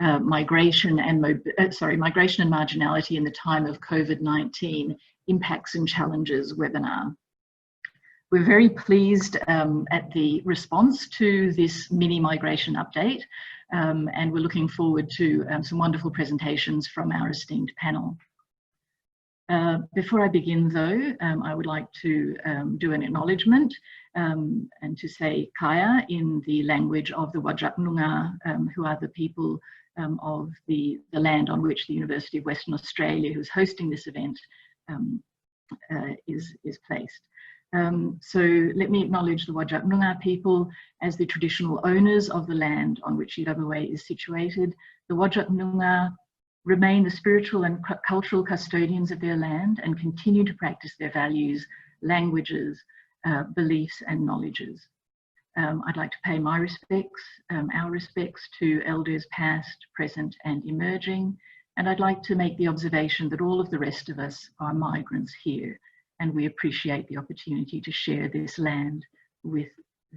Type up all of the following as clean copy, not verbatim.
migration and marginality in the time of COVID-19 impacts and challenges webinar. We're very pleased at the response to this mini migration update, and we're looking forward to some wonderful presentations from our esteemed panel. Before I begin though, I would like to do an acknowledgement and to say kaya in the language of the Whadjuk Noongar, who are the people of the land on which the University of Western Australia, who's hosting this event, is placed. So let me acknowledge the Whadjuk Noongar people as the traditional owners of the land on which UWA is situated. The Whadjuk Noongar remain the spiritual and cultural custodians of their land and continue to practice their values, languages, beliefs and knowledges. I'd like to pay my respects, our respects to elders past, present and emerging, and I'd like to make the observation that all of the rest of us are migrants here, and we appreciate the opportunity to share this land with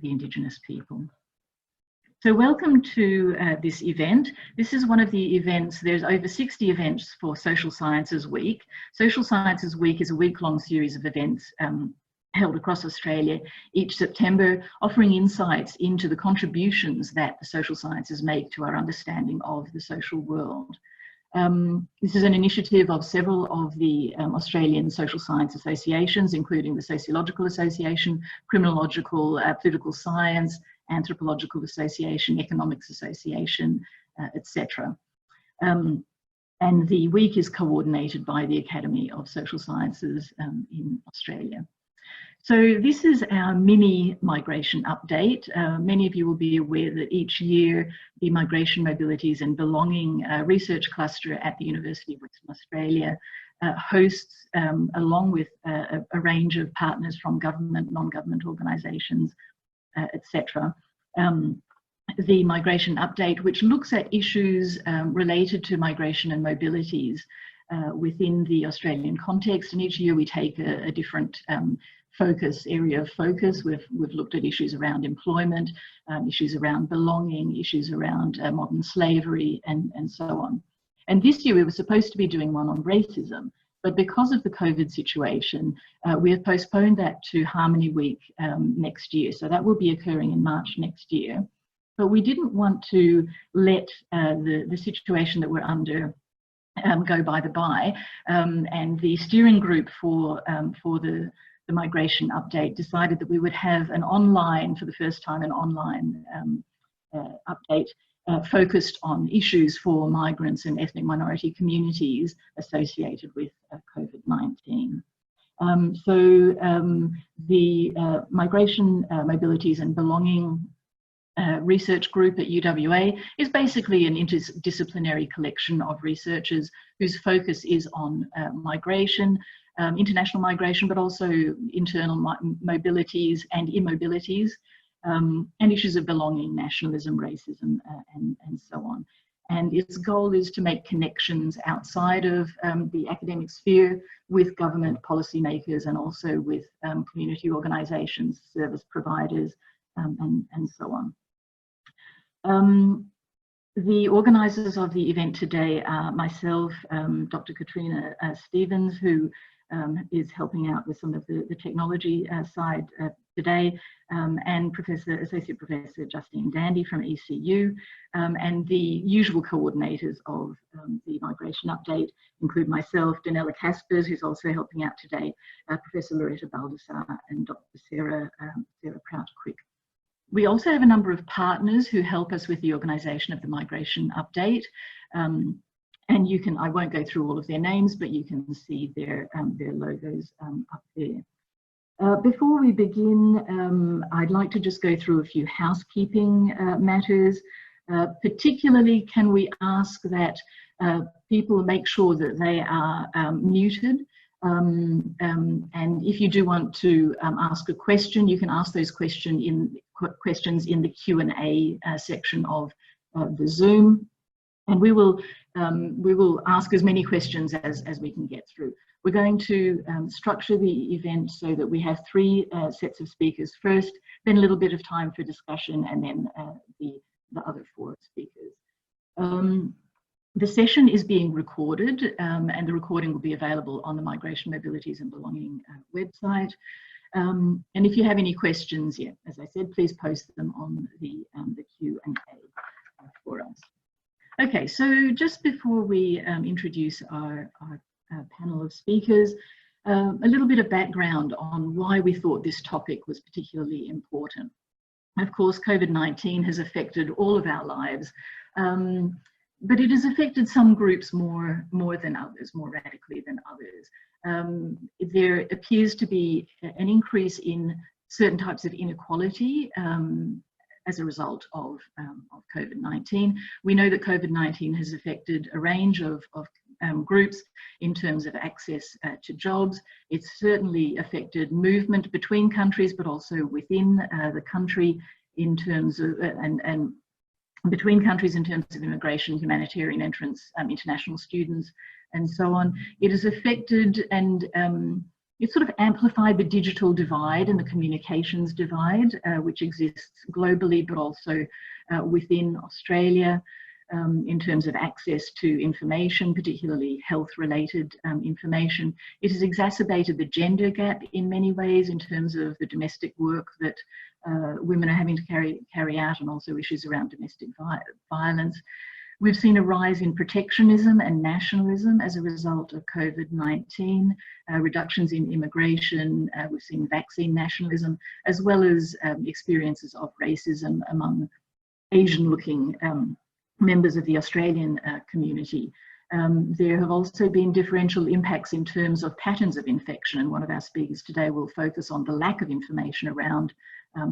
the Indigenous people. So welcome to this event. This is one of the events, there's over 60 events for Social Sciences Week. Social Sciences Week is a week-long series of events held across Australia each September, offering insights into the contributions that the social sciences make to our understanding of the social world. This is an initiative of several of the Australian social science associations, including the Sociological Association, Criminological, Political Science, Anthropological Association, Economics Association, etc. And the week is coordinated by the Academy of Social Sciences in Australia. So this is our mini migration update. Many of you will be aware that each year the Migration, Mobilities and Belonging Research Cluster at the University of Western Australia hosts, along with a range of partners from government, non-government organisations, etc., the migration update, which looks at issues related to migration and mobilities within the Australian context. And each year we take a different area of focus. We've looked at issues around employment, issues around belonging, issues around modern slavery, and so on. And this year we were supposed to be doing one on racism, but because of the COVID situation, we have postponed that to Harmony Week next year. So that will be occurring in March next year. But we didn't want to let the situation that we're under go by the by. And the steering group for the migration update decided that we would have an online, for the first time, an online update focused on issues for migrants and ethnic minority communities associated with COVID-19. The Migration, Mobilities and Belonging research group at UWA is basically an interdisciplinary collection of researchers whose focus is on migration, international migration, but also internal mobilities and immobilities, and issues of belonging, nationalism, racism, and so on. And its goal is to make connections outside of the academic sphere with government policymakers and also with community organisations, service providers, and so on. The organisers of the event today are myself, Dr. Katrina Stevens, who is helping out with some of the technology side today, and Associate Professor Justine Dandy from ECU, and the usual coordinators of the migration update include myself, Danella Caspers, who's also helping out today, Professor Loretta Baldassar, and Dr. Sarah Prout-Quick. We also have a number of partners who help us with the organisation of the migration update. And you can, I won't go through all of their names, but you can see their logos up there. Before we begin, I'd like to just go through a few housekeeping matters. Particularly, can we ask that people make sure that they are muted? And if you do want to ask a question, you can ask those questions in the Q&A section of the Zoom. And we will ask as many questions as we can get through. We're going to structure the event so that we have 3 sets of speakers first, then a little bit of time for discussion, and then the other 4 speakers. The session is being recorded, and the recording will be available on the Migration, Mobilities and Belonging website. And if you have any questions, yeah, as I said, please post them on the Q&A for us. Okay, so just before we introduce our panel of speakers, a little bit of background on why we thought this topic was particularly important. Of course, COVID-19 has affected all of our lives, but it has affected some groups more than others, more radically than others. There appears to be an increase in certain types of inequality as a result of COVID-19. We know that COVID-19 has affected a range of groups in terms of access to jobs. It's certainly affected movement between countries, but also within the country in terms of, and between countries in terms of immigration, humanitarian entrance, international students, and so on. It has affected and it sort of amplified the digital divide and the communications divide, which exists globally, but also within Australia in terms of access to information, particularly health-related information. It has exacerbated the gender gap in many ways in terms of the domestic work that women are having to carry out, and also issues around domestic violence. We've seen a rise in protectionism and nationalism as a result of COVID-19, reductions in immigration, we've seen vaccine nationalism, as well as experiences of racism among Asian-looking members of the Australian community. There have also been differential impacts in terms of patterns of infection, and one of our speakers today will focus on the lack of information around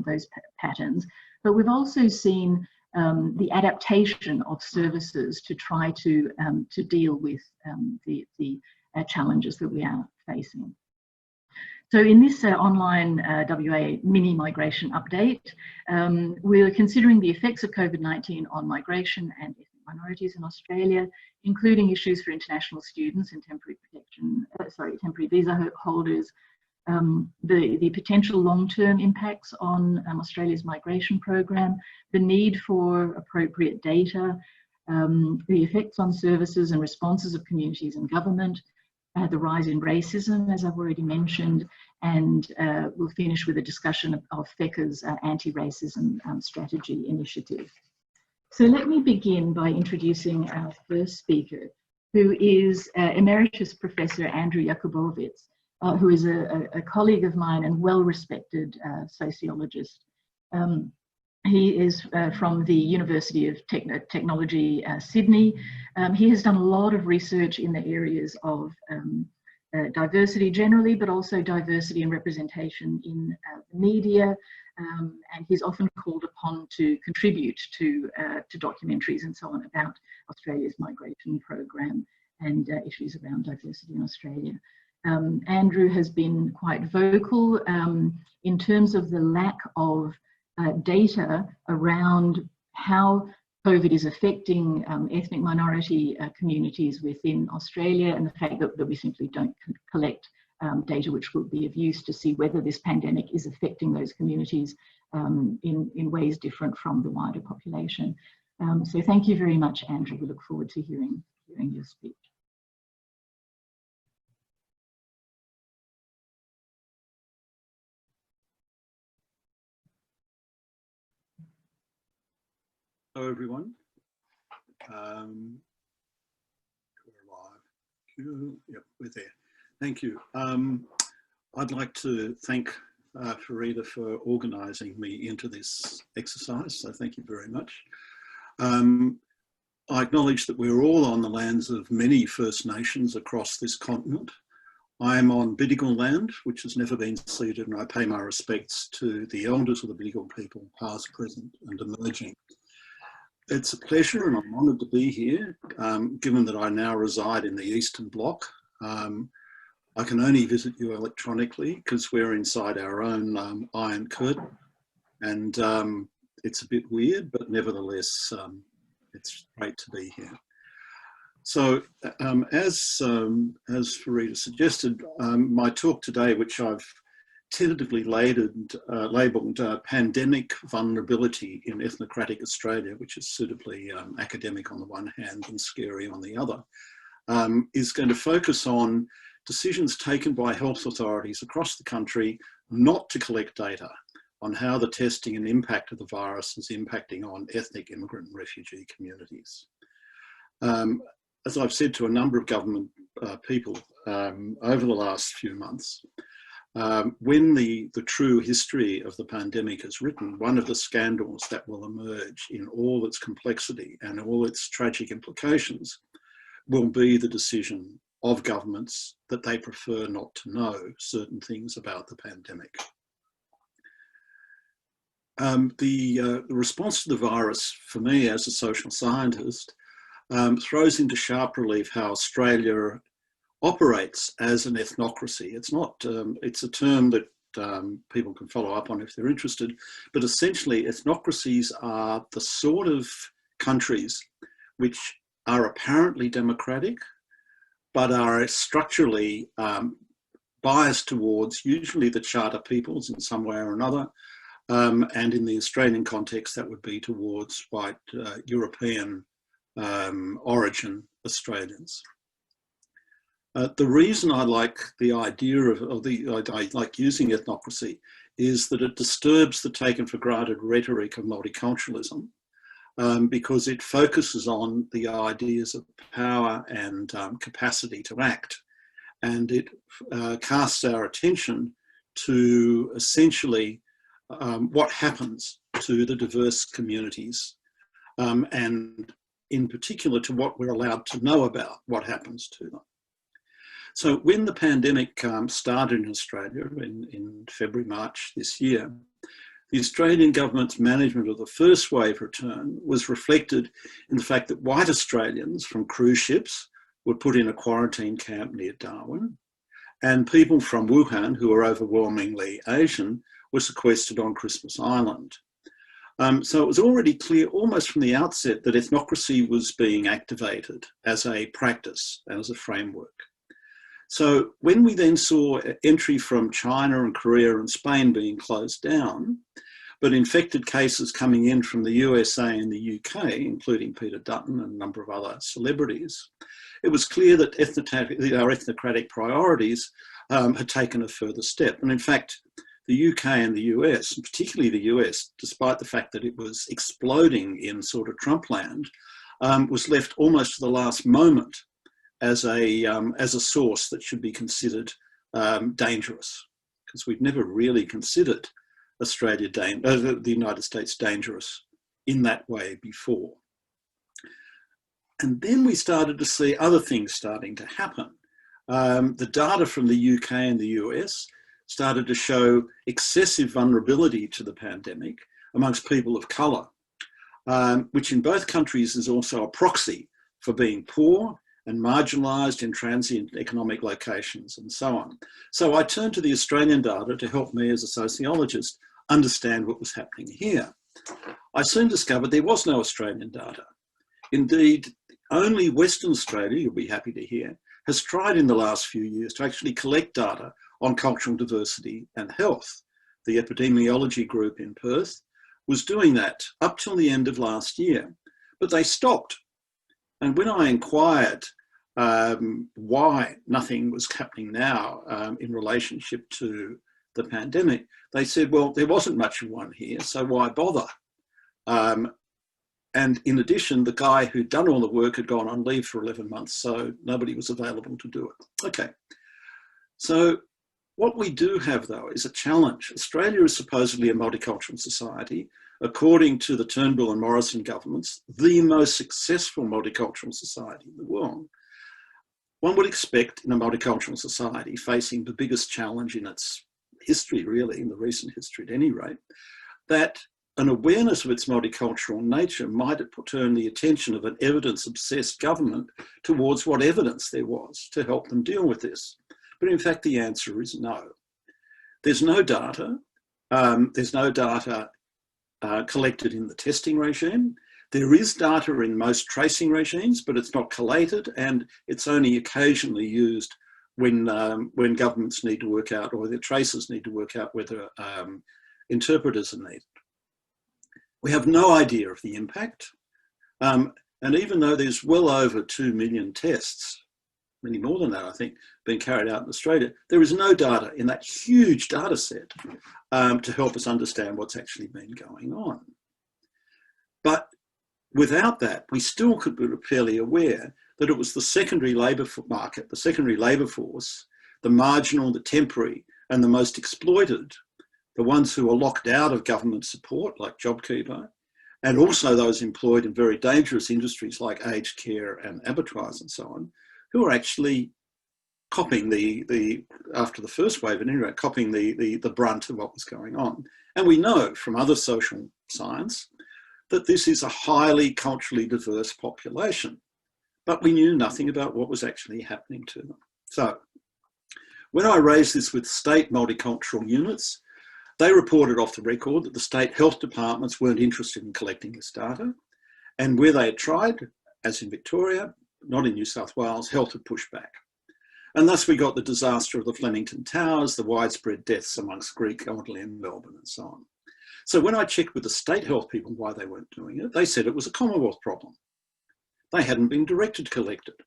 those patterns. But we've also seen the adaptation of services to try to deal with the challenges that we are facing. So in this online WA mini migration update, we're considering the effects of COVID-19 on migration and ethnic minorities in Australia, including issues for international students and temporary visa holders, the potential long-term impacts on Australia's migration program, the need for appropriate data, the effects on services and responses of communities and government, the rise in racism, as I've already mentioned, and we'll finish with a discussion of FECCA's anti-racism strategy initiative. So let me begin by introducing our first speaker, who is Emeritus Professor Andrew Jakubowicz, who is a colleague of mine and well-respected sociologist. He is from the University of Technology, Sydney. He has done a lot of research in the areas of diversity generally, but also diversity and representation in media, and he's often called upon to contribute to documentaries and so on about Australia's migration program and issues around diversity in Australia. Andrew has been quite vocal in terms of the lack of data around how COVID is affecting ethnic minority communities within Australia, and the fact that we simply don't collect data which will be of use to see whether this pandemic is affecting those communities in ways different from the wider population. So thank you very much, Andrew. We look forward to hearing your speech. Hello, everyone. We're live. Yep, we're there. Thank you. I'd like to thank Farida for organising me into this exercise, so thank you very much. I acknowledge that we're all on the lands of many First Nations across this continent. I am on Bidigal land, which has never been ceded, and I pay my respects to the elders of the Bidigal people, past, present and emerging. It's a pleasure and I'm honoured to be here, given that I now reside in the Eastern Bloc. I can only visit you electronically because we're inside our own Iron Curtain, and it's a bit weird, but nevertheless, it's great to be here. So as Farida suggested, my talk today, which I've tentatively labelled pandemic vulnerability in ethnocratic Australia, which is suitably academic on the one hand and scary on the other, is going to focus on decisions taken by health authorities across the country not to collect data on how the testing and impact of the virus is impacting on ethnic immigrant and refugee communities. As I've said to a number of government people over the last few months, when the true history of the pandemic is written, one of the scandals that will emerge in all its complexity and all its tragic implications will be the decision of governments that they prefer not to know certain things about the pandemic. The response to the virus, for me as a social scientist, throws into sharp relief how Australia operates as an ethnocracy. It's not, it's a term that people can follow up on if they're interested, but essentially ethnocracies are the sort of countries which are apparently democratic, but are structurally biased towards usually the charter peoples in some way or another. And in the Australian context, that would be towards white European origin Australians. The reason I like the idea I like using ethnocracy is that it disturbs the taken for granted rhetoric of multiculturalism, because it focuses on the ideas of power and capacity to act. And it casts our attention to essentially what happens to the diverse communities, and in particular to what we're allowed to know about what happens to them. So when the pandemic started in Australia in February, March this year, the Australian government's management of the first wave return was reflected in the fact that white Australians from cruise ships were put in a quarantine camp near Darwin, and people from Wuhan, who are overwhelmingly Asian, were sequestered on Christmas Island. So it was already clear almost from the outset that ethnocracy was being activated as a practice and as a framework. So when we then saw entry from China and Korea and Spain being closed down, but infected cases coming in from the USA and the UK, including Peter Dutton and a number of other celebrities, it was clear that our ethnocratic priorities had taken a further step. And in fact, the UK and the US, and particularly the US, despite the fact that it was exploding in sort of Trump land, was left almost to the last moment as a source that should be considered dangerous, because we've never really considered the United States dangerous in that way before. And then we started to see other things starting to happen. The data from the UK and the US started to show excessive vulnerability to the pandemic amongst people of colour, which in both countries is also a proxy for being poor and marginalised in transient economic locations and so on. So I turned to the Australian data to help me as a sociologist understand what was happening here. I soon discovered there was no Australian data. Indeed, only Western Australia, you'll be happy to hear, has tried in the last few years to actually collect data on cultural diversity and health. The epidemiology group in Perth was doing that up till the end of last year, but they stopped. And when I inquired why nothing was happening now in relationship to the pandemic, they said, well, there wasn't much of one here, so why bother? And in addition, the guy who'd done all the work had gone on leave for 11 months, so nobody was available to do it. Okay, so what we do have, though, is a challenge. Australia is supposedly a multicultural society, according to the Turnbull and Morrison governments, the most successful multicultural society in the world. One would expect in a multicultural society facing the biggest challenge in its history, really, in the recent history at any rate, that an awareness of its multicultural nature might turn the attention of an evidence-obsessed government towards what evidence there was to help them deal with this. But in fact, the answer is no. There's no data. There's no data collected in the testing regime. There is data in most tracing regimes, but it's not collated, and it's only occasionally used when governments need to work out, or their tracers need to work out whether interpreters are needed. We have no idea of the impact. And even though there's well over 2 million tests, many more than that, I think, being carried out in Australia, there is no data in that huge data set to help us understand what's actually been going on. But without that, we still could be fairly aware that it was the secondary labour market, the secondary labour force, the marginal, the temporary, and the most exploited, the ones who are locked out of government support, like JobKeeper, and also those employed in very dangerous industries like aged care and abattoirs and so on, who are actually copying after the first wave, at any rate, copying the brunt of what was going on. And we know from other social science that this is a highly culturally diverse population, but we knew nothing about what was actually happening to them. So when I raised this with state multicultural units, they reported off the record that the state health departments weren't interested in collecting this data. And where they had tried, as in Victoria, not in New South Wales, health had pushed back. And thus we got the disaster of the Flemington Towers, the widespread deaths amongst Greek elderly in Melbourne and so on. So when I checked with the state health people why they weren't doing it, they said it was a Commonwealth problem. They hadn't been directed to collect it.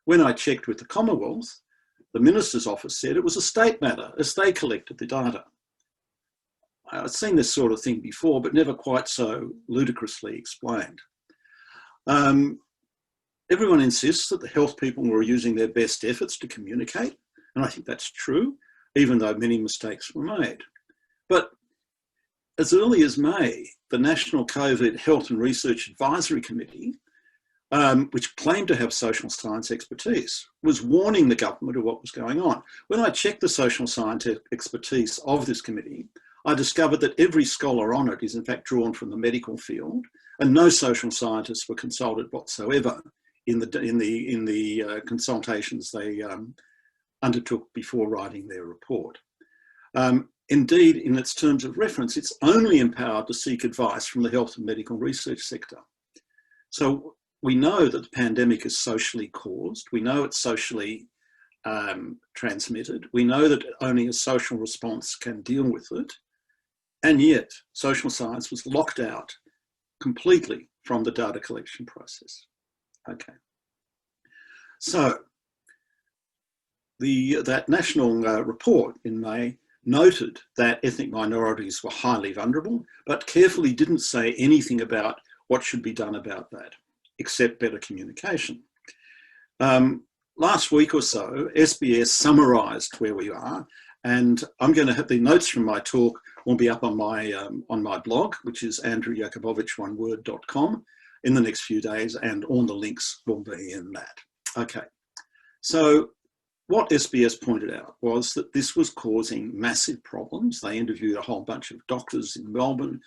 When I checked with the Commonwealth, the Minister's office said it was a state matter as they collected the data. I've seen this sort of thing before, but never quite so ludicrously explained. Everyone insists that the health people were using their best efforts to communicate, and I think that's true, even though many mistakes were made. But as early as May, the National COVID Health and Research Advisory Committee, which claimed to have social science expertise, was warning the government of what was going on. When I checked the social science expertise of this committee, I discovered that every scholar on it is in fact drawn from the medical field, and no social scientists were consulted whatsoever in the consultations they undertook before writing their report. Indeed, in its terms of reference, it's only empowered to seek advice from the health and medical research sector. So we know that the pandemic is socially caused. We know it's socially transmitted. We know that only a social response can deal with it. And yet, social science was locked out completely from the data collection process. Okay. So, that national report in May noted that ethnic minorities were highly vulnerable, but carefully didn't say anything about what should be done about that, except better communication. Last week or so, SBS summarised where we are, and I'm going to have the notes from my talk will be up on my blog, which is andrewjakubowicz1word.com, in the next few days, and all the links will be in that. Okay, so what SBS pointed out was that this was causing massive problems. They interviewed a whole bunch of doctors in Melbourne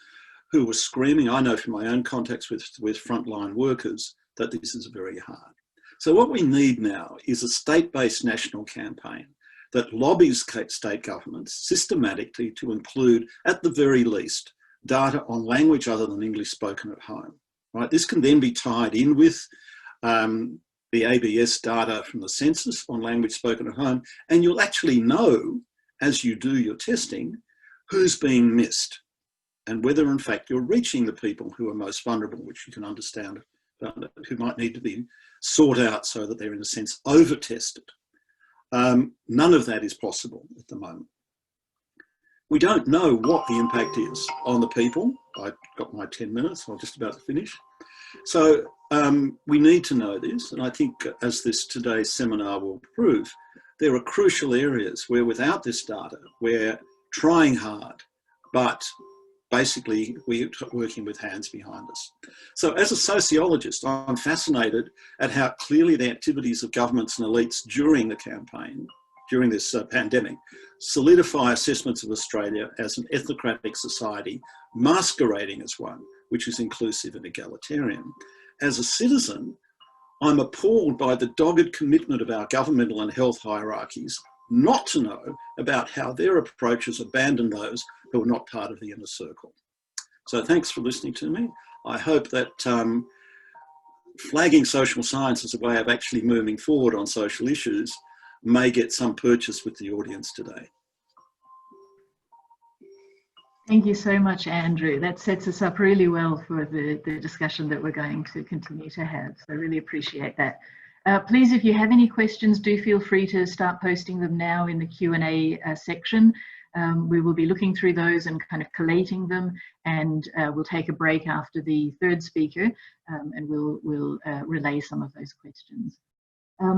who were screaming. I know from my own contacts with frontline workers that this is very hard. So what we need now is a state-based national campaign that lobbies state governments systematically to include, at the very least, data on language other than English spoken at home. Right? This can then be tied in with the ABS data from the census on language spoken at home, and you'll actually know, as you do your testing, who's being missed and whether in fact you're reaching the people who are most vulnerable, which you can understand, who might need to be sought out so that they're in a sense over-tested. None of that is possible at the moment. We don't know what the impact is on the people. I've got my 10 minutes, I'm just about to finish. So we need to know this, and I think as today's seminar will prove, there are crucial areas where without this data, we're trying hard, but basically we're working with hands behind us. So as a sociologist, I'm fascinated at how clearly the activities of governments and elites during the campaign, during this pandemic, solidify assessments of Australia as an ethnocratic society masquerading as one which is inclusive and egalitarian. As a citizen, I'm appalled by the dogged commitment of our governmental and health hierarchies not to know about how their approaches abandon those who are not part of the inner circle. So thanks for listening to me. I hope that flagging social science as a way of actually moving forward on social issues may get some purchase with the audience today. Thank you so much, Andrew. That sets us up really well for the discussion that we're going to continue to have. So I really appreciate that. Please, if you have any questions, do feel free to start posting them now in the Q&A section. We will be looking through those and kind of collating them, and we'll take a break after the third speaker, and we'll relay some of those questions.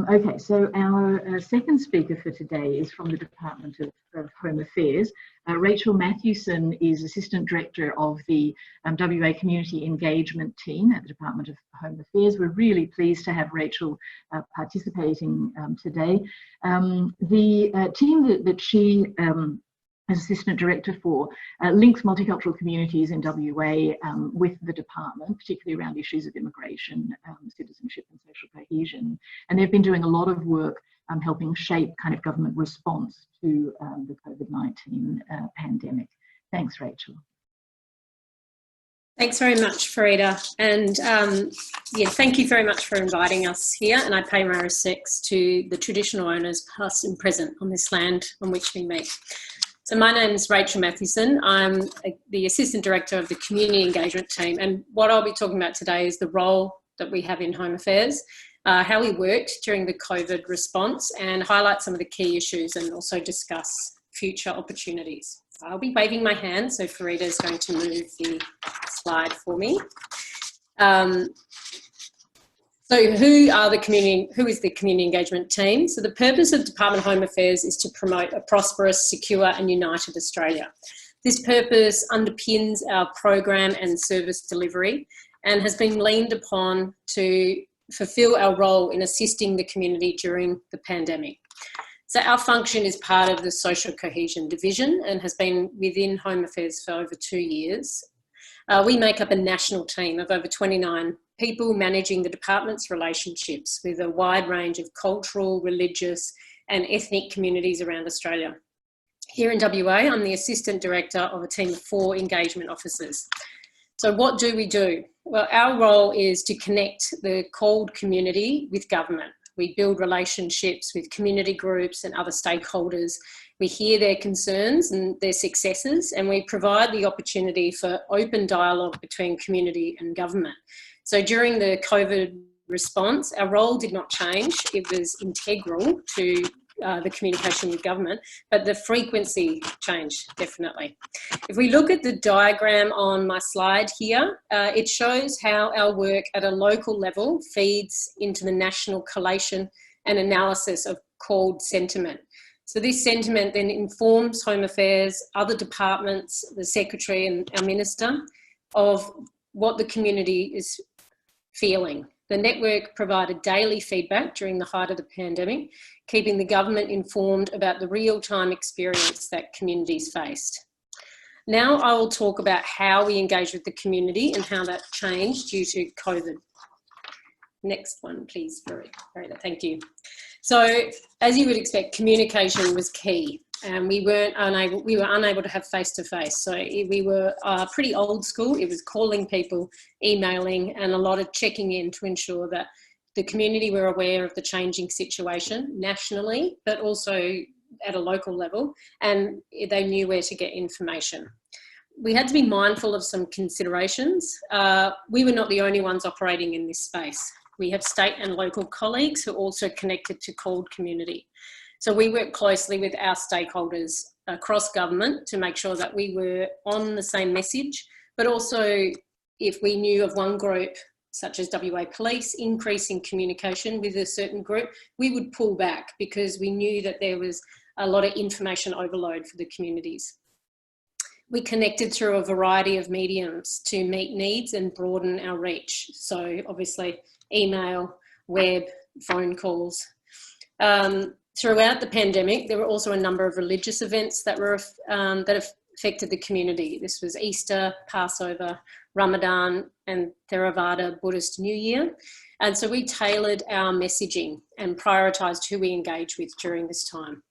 Okay, so our second speaker for today is from the Department of Home Affairs. Rachel Matthewson is Assistant Director of the WA Community Engagement Team at the Department of Home Affairs. We're really pleased to have Rachel participating today. The team that she as Assistant Director for, links multicultural communities in WA with the department, particularly around issues of immigration, citizenship and social cohesion. And they've been doing a lot of work helping shape kind of government response to the COVID-19 pandemic. Thanks, Rachel. Thanks very much, Farida. And yeah, thank you very much for inviting us here. And I pay my respects to the traditional owners, past and present, on this land on which we meet. So my name is Rachel Matthewson. I'm the Assistant Director of the Community Engagement Team. And what I'll be talking about today is the role that we have in Home Affairs, how we worked during the COVID response, and highlight some of the key issues and also discuss future opportunities. I'll be waving my hand, so Farida is going to move the slide for me. So who is the Community Engagement Team? So the purpose of Department of Home Affairs is to promote a prosperous, secure and united Australia. This purpose underpins our program and service delivery and has been leaned upon to fulfil our role in assisting the community during the pandemic. So our function is part of the Social Cohesion Division and has been within Home Affairs for over 2 years. We make up a national team of over 29 people managing the department's relationships with a wide range of cultural, religious and ethnic communities around Australia. Here in WA, I'm the Assistant Director of a team of 4 engagement officers. So what do we do? Well, our role is to connect the CALD community with government. We build relationships with community groups and other stakeholders. We hear their concerns and their successes, and we provide the opportunity for open dialogue between community and government. So during the COVID response, our role did not change. It was integral to the communication with government, but the frequency changed, definitely. If we look at the diagram on my slide here, it shows how our work at a local level feeds into the national collation and analysis of CALD sentiment. So this sentiment then informs Home Affairs, other departments, the Secretary and our Minister of what the community is feeling. The network provided daily feedback during the height of the pandemic, keeping the government informed about the real-time experience that communities faced. Now I will talk about how we engage with the community and how that changed due to COVID. Next one, please, Farida, thank you. So, as you would expect, communication was key. And we were unable to have face-to-face. So we were pretty old school. It was calling people, emailing, and a lot of checking in to ensure that the community were aware of the changing situation nationally, but also at a local level, and they knew where to get information. We had to be mindful of some considerations. We were not the only ones operating in this space. We have state and local colleagues who are also connected to CALD community. So we work closely with our stakeholders across government to make sure that we were on the same message, but also if we knew of one group, such as WA Police, increasing communication with a certain group, we would pull back because we knew that there was a lot of information overload for the communities. We connected through a variety of mediums to meet needs and broaden our reach. So obviously email, web, phone calls. Throughout the pandemic, there were also a number of religious events that were that affected the community. This was Easter, Passover, Ramadan, and Theravada Buddhist New Year. And so we tailored our messaging and prioritised who we engage with during this time.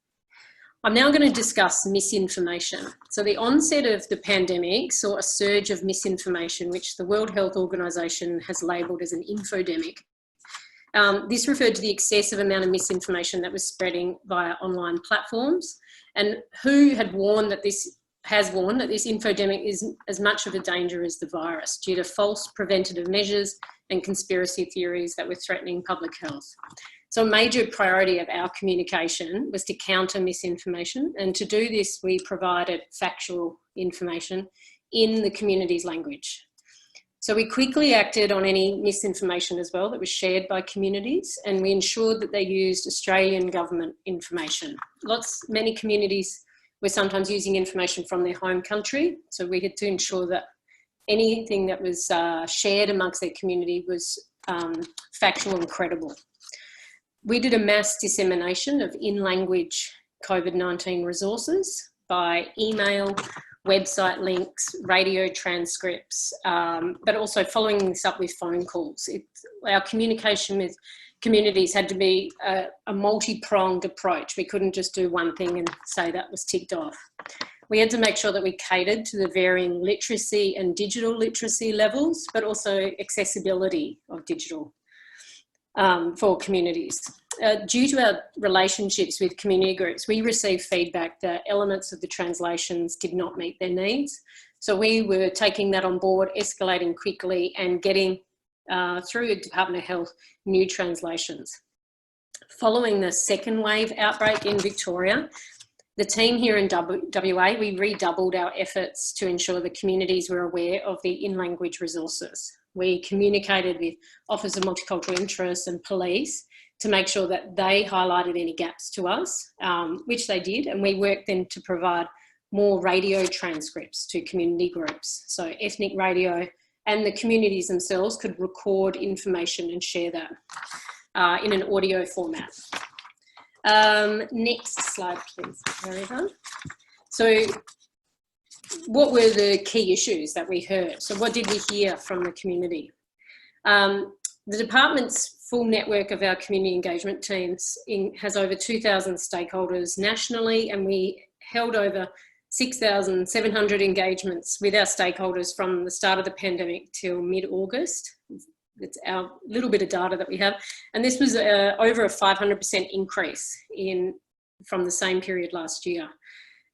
I'm now going to discuss misinformation. So the onset of the pandemic saw a surge of misinformation, which the World Health Organization has labelled as an infodemic. This referred to the excessive amount of misinformation that was spreading via online platforms, and WHO had warned that this infodemic is as much of a danger as the virus due to false preventative measures and conspiracy theories that were threatening public health. So a major priority of our communication was to counter misinformation, and to do this we provided factual information in the community's language. So we quickly acted on any misinformation as well that was shared by communities, and we ensured that they used Australian government information. Many communities were sometimes using information from their home country, so we had to ensure that anything that was shared amongst their community was factual and credible. We did a mass dissemination of in-language COVID-19 resources by email, website links, radio transcripts, but also following this up with phone calls. Our communication with communities had to be a multi-pronged approach. We couldn't just do one thing and say that was ticked off. We had to make sure that we catered to the varying literacy and digital literacy levels, but also accessibility of digital for communities. Due to our relationships with community groups, we received feedback that elements of the translations did not meet their needs. So we were taking that on board, escalating quickly and getting through the Department of Health new translations. Following the second wave outbreak in Victoria, the team here in WA, we redoubled our efforts to ensure the communities were aware of the in-language resources. We communicated with Office of Multicultural Interests and police to make sure that they highlighted any gaps to us, which they did, and we worked then to provide more radio transcripts to community groups. So ethnic radio and the communities themselves could record information and share that in an audio format. Next slide, please, Marisa. So what were the key issues that we heard? So what did we hear from the community? The department's full network of our community engagement teams has over 2,000 stakeholders nationally, and we held over 6,700 engagements with our stakeholders from the start of the pandemic till mid-August. It's our little bit of data that we have. And this was over a 500% increase from the same period last year.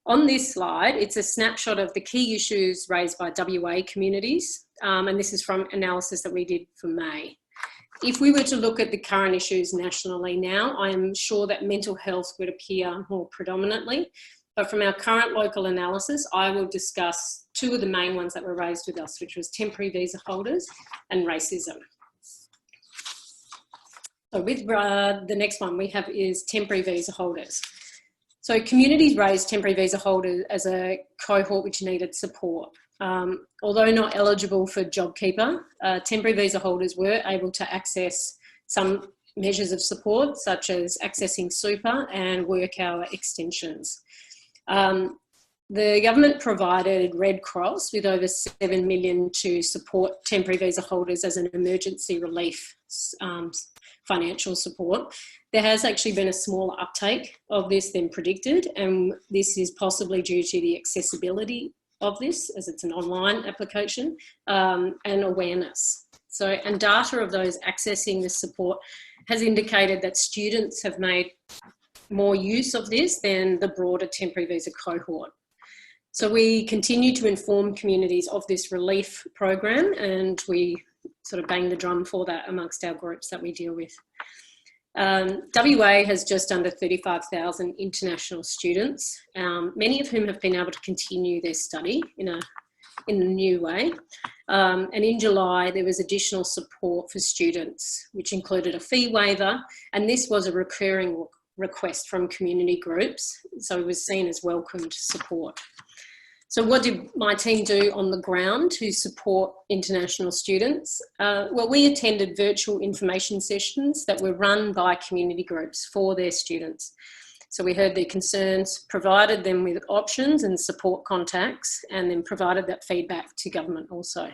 On this slide, it's a snapshot of the key issues raised by WA communities, and this is from analysis that we did for May. If we were to look at the current issues nationally now, I am sure that mental health would appear more predominantly, but from our current local analysis, I will discuss two of the main ones that were raised with us, which was temporary visa holders and racism. So with the next one we have is temporary visa holders. So communities raised temporary visa holders as a cohort which needed support. Although not eligible for JobKeeper, temporary visa holders were able to access some measures of support, such as accessing super and work hour extensions. The government provided Red Cross with over 7 million to support temporary visa holders as an emergency relief financial support. There has actually been a smaller uptake of this than predicted, and this is possibly due to the accessibility of this, as it's an online application, and awareness. So, and data of those accessing this support has indicated that students have made more use of this than the broader temporary visa cohort. So we continue to inform communities of this relief program, and we sort of bang the drum for that amongst our groups that we deal with. WA has just under 35,000 international students, many of whom have been able to continue their study in a new way. And in July, there was additional support for students, which included a fee waiver, and this was a recurring request from community groups, so it was seen as welcomed support. So what did my team do on the ground to support international students? Well, we attended virtual information sessions that were run by community groups for their students. So we heard their concerns, provided them with options and support contacts, and then provided that feedback to government also.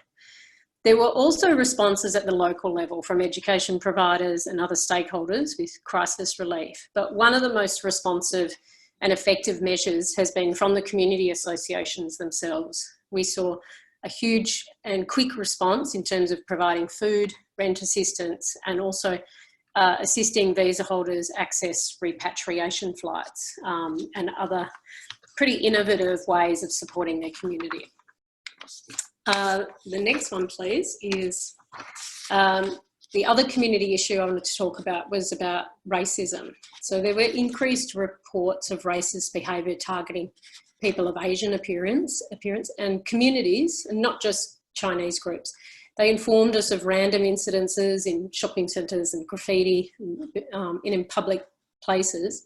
There were also responses at the local level from education providers and other stakeholders with crisis relief. But one of the most responsive and effective measures has been from the community associations themselves. We saw a huge and quick response in terms of providing food, rent assistance, and also assisting visa holders access repatriation flights and other pretty innovative ways of supporting their community. The next one, please, is the other community issue I wanted to talk about was about racism. So there were increased reports of racist behaviour targeting people of Asian appearance and communities, and not just Chinese groups. They informed us of random incidences in shopping centres and graffiti in public places.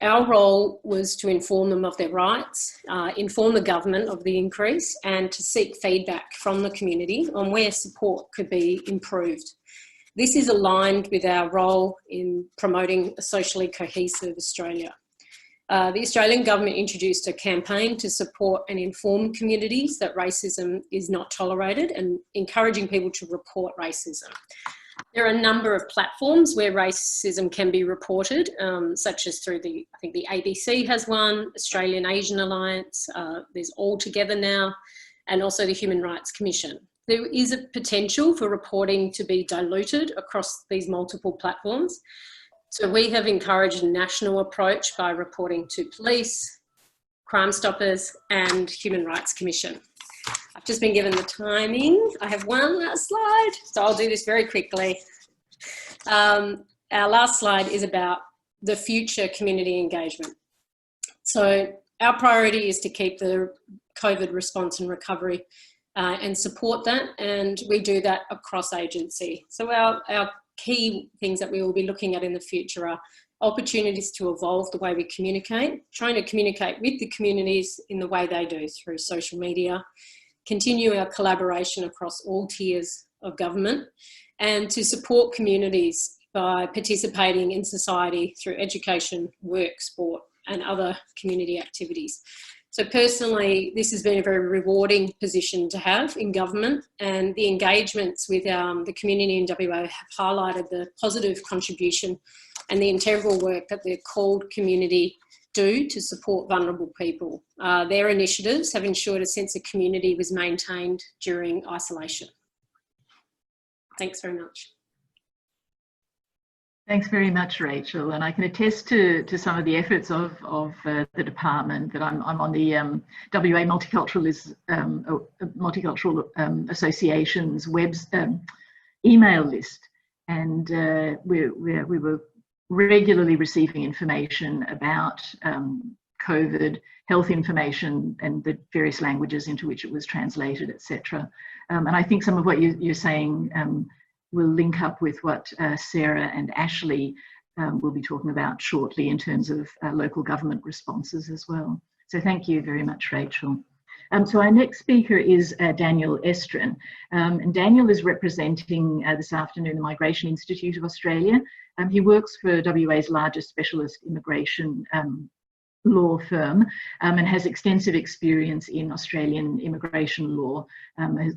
Our role was to inform them of their rights, inform the government of the increase, and to seek feedback from the community on where support could be improved. This is aligned with our role in promoting a socially cohesive Australia. The Australian government introduced a campaign to support and inform communities that racism is not tolerated and encouraging people to report racism. There are a number of platforms where racism can be reported, such as through I think the ABC has one, Australian Asian Alliance, there's All Together now, and also the Human Rights Commission. There is a potential for reporting to be diluted across these multiple platforms. So we have encouraged a national approach by reporting to police, Crime Stoppers and Human Rights Commission. I've just been given the timing. I have one last slide, so I'll do this very quickly. Our last slide is about the future community engagement. So our priority is to keep the COVID response and recovery and support that, and we do that across agency. So our key things that we will be looking at in the future are opportunities to evolve the way we communicate, trying to communicate with the communities in the way they do through social media, continue our collaboration across all tiers of government, and to support communities by participating in society through education, work, sport, and other community activities. So personally, this has been a very rewarding position to have in government, and the engagements with the community in WA have highlighted the positive contribution and the integral work that the CALLED community do to support vulnerable people. Their initiatives have ensured a sense of community was maintained during isolation. Thanks very much. Thanks very much, Rachel. And I can attest to some of the efforts of the department. That I'm on the WA Multicultural Association's email list, and we were regularly receiving information about COVID, health information, and the various languages into which it was translated, etc. And I think some of what you're saying will link up with what Sarah and Ashley will be talking about shortly in terms of local government responses as well. So thank you very much, Rachel. So our next speaker is Daniel Estrin. And Daniel is representing this afternoon the Migration Institute of Australia. He works for WA's largest specialist immigration law firm and has extensive experience in Australian immigration law,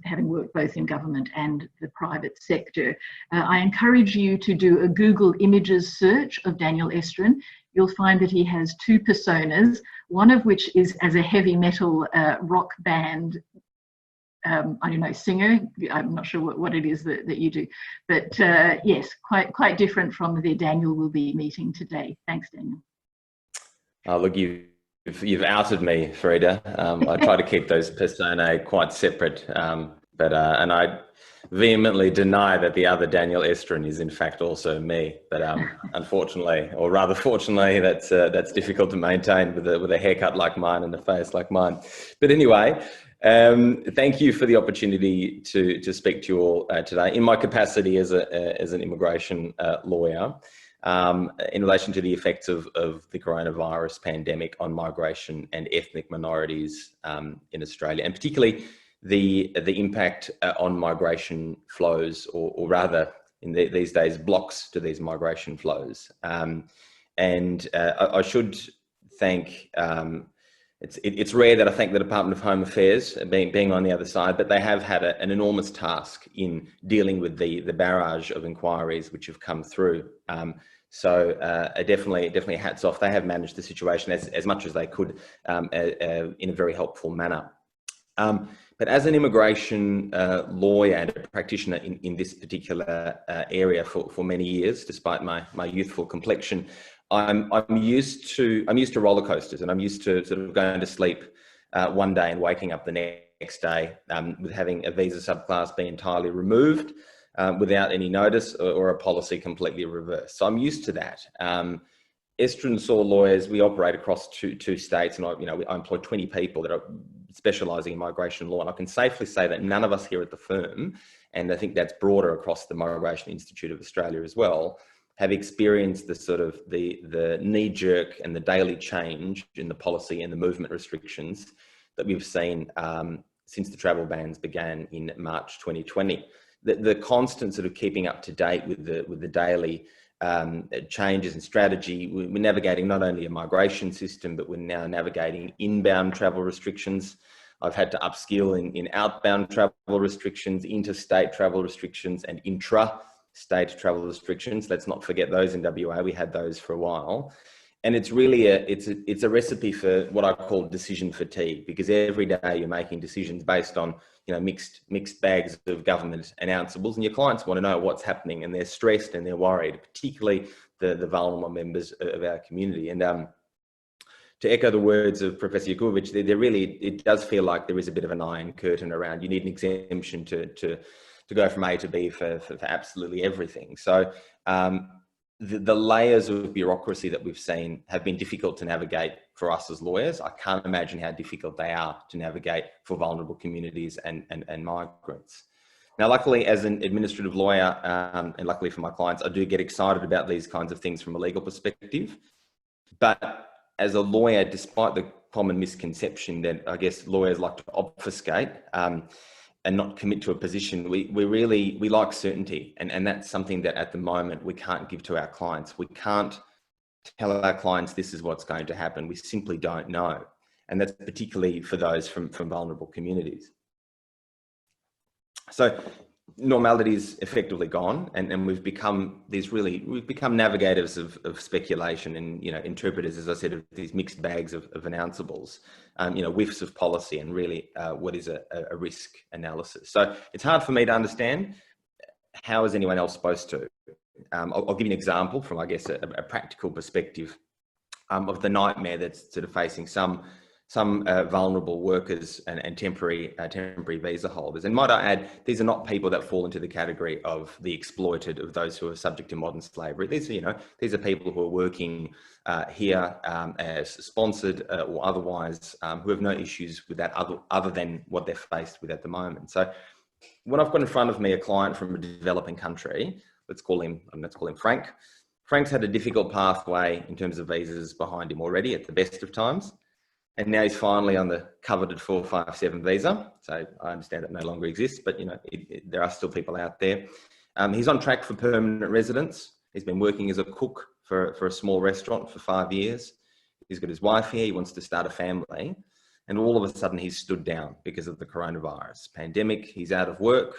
having worked both in government and the private sector. I encourage you to do a Google Images search of Daniel Estrin. You'll find that he has two personas, one of which is as a heavy metal rock band I don't know, singer. I'm not sure what it is that you do, but yes, quite different from the Daniel we'll be meeting today. Thanks, Daniel. Look, you've outed me, Frida. I try to keep those personae quite separate, but and I vehemently deny that the other Daniel Estrin is in fact also me. But unfortunately, or rather fortunately, that's difficult to maintain with a haircut like mine and a face like mine. But anyway, thank you for the opportunity to speak to you all today in my capacity as an immigration lawyer. In relation to the effects of the coronavirus pandemic on migration and ethnic minorities in Australia, and particularly the impact on migration flows, or rather in these days, blocks to these migration flows. I should thank, it's rare that I thank the Department of Home Affairs being on the other side, but they have had an enormous task in dealing with the barrage of inquiries which have come through. So definitely hats off. They have managed the situation as much as they could in a very helpful manner. But as an immigration lawyer and a practitioner in this particular area for many years, despite my youthful complexion, I'm used to roller coasters, and I'm used to sort of going to sleep one day and waking up the next day with having a visa subclass be entirely removed without any notice, or a policy completely reversed. So I'm used to that. Esther and Saw lawyers, we operate across two states, and I employ 20 people that are specialising in migration law. And I can safely say that none of us here at the firm, and I think that's broader across the Migration Institute of Australia as well, have experienced the sort of the knee-jerk and the daily change in the policy and the movement restrictions that we've seen since the travel bans began in March 2020. The constant sort of keeping up to date with the daily changes in strategy. We're navigating not only a migration system, but we're now navigating inbound travel restrictions. I've had to upskill in outbound travel restrictions, interstate travel restrictions, and intra-state travel restrictions. Let's not forget those in WA. We had those for a while. And it's really it's a recipe for what I call decision fatigue, because every day you're making decisions based on mixed bags of government announceables, and your clients want to know what's happening, and they're stressed and they're worried, particularly the vulnerable members of our community. And to echo the words of Professor Yakubovic, it does feel like there is a bit of an iron curtain around. You need an exemption to go from A to B for absolutely everything. So the layers of bureaucracy that we've seen have been difficult to navigate for us as lawyers. I can't imagine how difficult they are to navigate for vulnerable communities and migrants. Now, luckily, as an administrative lawyer, and luckily for my clients, I do get excited about these kinds of things from a legal perspective. But as a lawyer, despite the common misconception that I guess lawyers like to obfuscate and not commit to a position, we like certainty, and that's something that at the moment we can't give to our clients. We can't tell our clients this is what's going to happen. We simply don't know, and that's particularly for those from vulnerable communities. So normality is effectively gone, and we've become navigators of speculation and interpreters, as I said, of these mixed bags of announceables, whiffs of policy, and really what is a risk analysis. So it's hard for me to understand. How is anyone else supposed to? I'll give you an example from, I guess, a practical perspective of the nightmare that's sort of facing some vulnerable workers and temporary visa holders. And might I add, these are not people that fall into the category of the exploited, of those who are subject to modern slavery. These are people who are working here as sponsored or otherwise, who have no issues with that other than what they're faced with at the moment. So when I've got in front of me a client from a developing country, let's call him Frank. Frank's had a difficult pathway in terms of visas behind him already at the best of times. And now he's finally on the coveted 457 visa. So I understand that no longer exists, but there are still people out there. He's on track for permanent residence. He's been working as a cook for a small restaurant for 5 years. He's got his wife here. He wants to start a family. And all of a sudden he's stood down because of the coronavirus pandemic. He's out of work.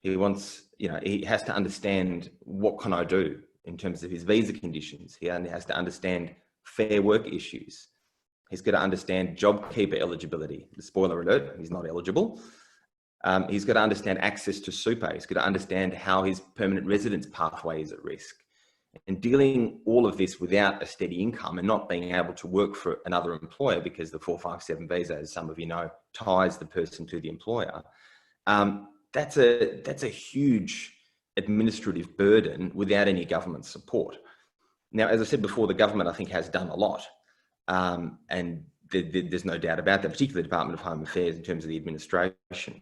He wants, he has to understand, what can I do in terms of his visa conditions? He only has to understand fair work issues. He's got to understand JobKeeper eligibility. The spoiler alert, he's not eligible. He's got to understand access to super. He's got to understand how his permanent residence pathway is at risk. And dealing all of this without a steady income and not being able to work for another employer, because the 457 visa, as some of you know, ties the person to the employer. That's a huge administrative burden without any government support. Now, as I said before, the government, I think, has done a lot. And there's no doubt about that, particularly the Department of Home Affairs in terms of the administration.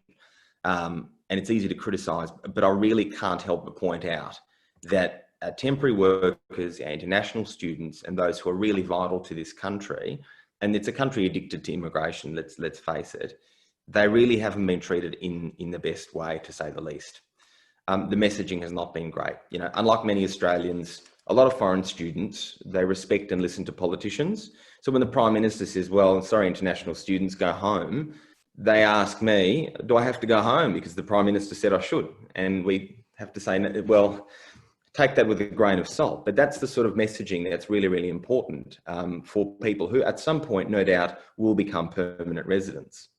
And it's easy to criticise, but I really can't help but point out that temporary workers, international students, and those who are really vital to this country, and it's a country addicted to immigration, let's face it, they really haven't been treated in the best way, to say the least. The messaging has not been great. Unlike many Australians, a lot of foreign students, they respect and listen to politicians. So when the Prime Minister says, well, sorry, international students, go home, they ask me, do I have to go home because the Prime Minister said I should? And we have to say, well, take that with a grain of salt. But that's the sort of messaging that's really, really important for people who at some point, no doubt, will become permanent residents.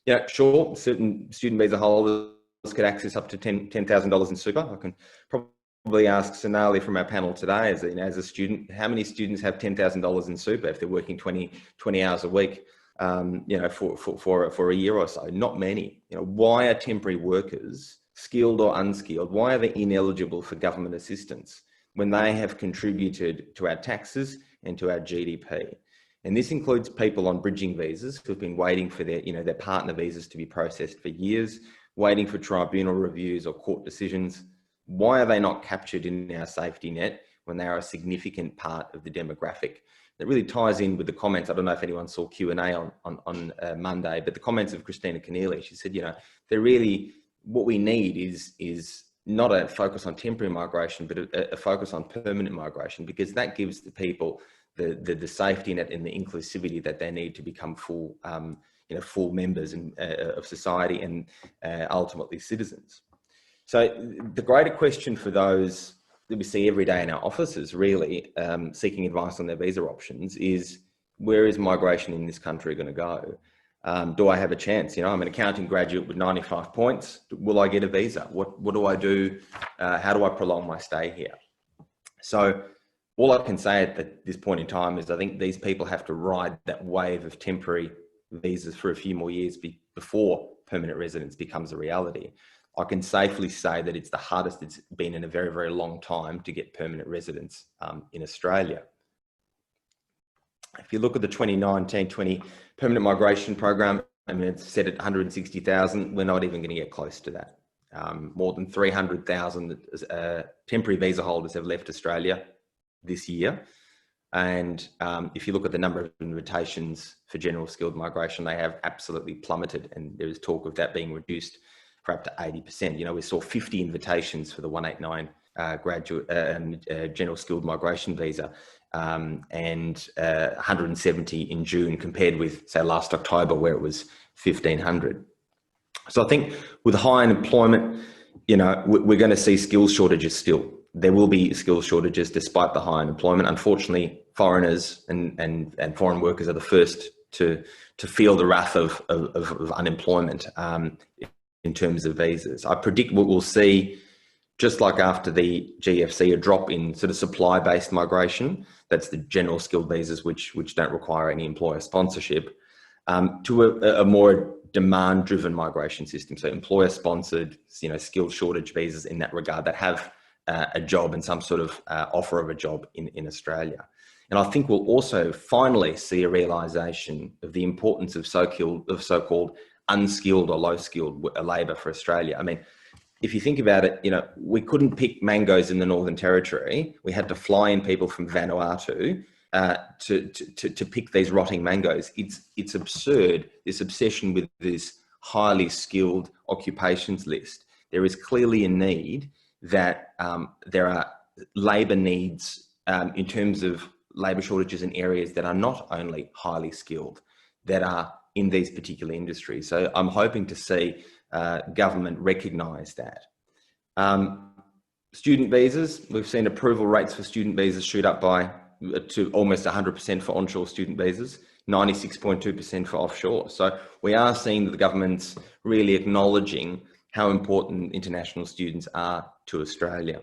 Yeah, sure. Certain student visa holders could access up to $10,000 in super. I can probably ask Sonali from our panel today, as a student, how many students have $10,000 in super if they're working 20 hours a week, for a year or so? Not many. Why are temporary workers, skilled or unskilled, why are they ineligible for government assistance when they have contributed to our taxes and to our GDP? And this includes people on bridging visas who've been waiting for their partner visas to be processed for years, waiting for tribunal reviews or court decisions. Why are they not captured in our safety net when they are a significant part of the demographic? It really ties in with the comments. I don't know if anyone saw Q&A on Monday, but the comments of Christina Keneally. She said, they're really, what we need is not a focus on temporary migration, but a focus on permanent migration, because that gives the people the safety net and the inclusivity that they need to become full members of society and ultimately citizens. So the greater question for those that we see every day in our offices, really seeking advice on their visa options, is where is migration in this country going to go? Do I have a chance? I'm an accounting graduate with 95 points. Will I get a visa? What do I do? How do I prolong my stay here? So all I can say at this point in time is I think these people have to ride that wave of temporary visas for a few more years before permanent residence becomes a reality. I can safely say that it's the hardest it's been in a very, very long time to get permanent residence in Australia. If you look at the 2019-20 permanent migration program, it's set at 160,000. We're not even going to get close to that. More than 300,000 temporary visa holders have left Australia this year. And if you look at the number of invitations for general skilled migration, they have absolutely plummeted. And there is talk of that being reduced for up to 80%. We saw 50 invitations for the 189 graduate general skilled migration visa and 170 in June, compared with, say, last October, where it was 1,500. So I think with high unemployment, we're going to see skills shortages still. There will be skills shortages despite the high unemployment. Unfortunately, foreigners and foreign workers are the first to feel the wrath of unemployment in terms of visas. I predict what we'll see, just like after the GFC, a drop in sort of supply-based migration. That's the general skilled visas, which don't require any employer sponsorship, to a more demand-driven migration system. So employer-sponsored, skilled shortage visas in that regard that have a job and some sort of offer of a job in Australia. And I think we'll also finally see a realisation of the importance of so-called unskilled or low-skilled labour for Australia. I mean, if you think about it, we couldn't pick mangoes in the Northern Territory. We had to fly in people from Vanuatu to pick these rotting mangoes. It's absurd, this obsession with this highly skilled occupations list. There is clearly a need that there are labour needs in terms of labour shortages in areas that are not only highly skilled, that are in these particular industries. So I'm hoping to see government recognise that. Student visas, we've seen approval rates for student visas shoot up to almost 100% for onshore student visas, 96.2% for offshore. So we are seeing that the government's really acknowledging how important international students are to Australia.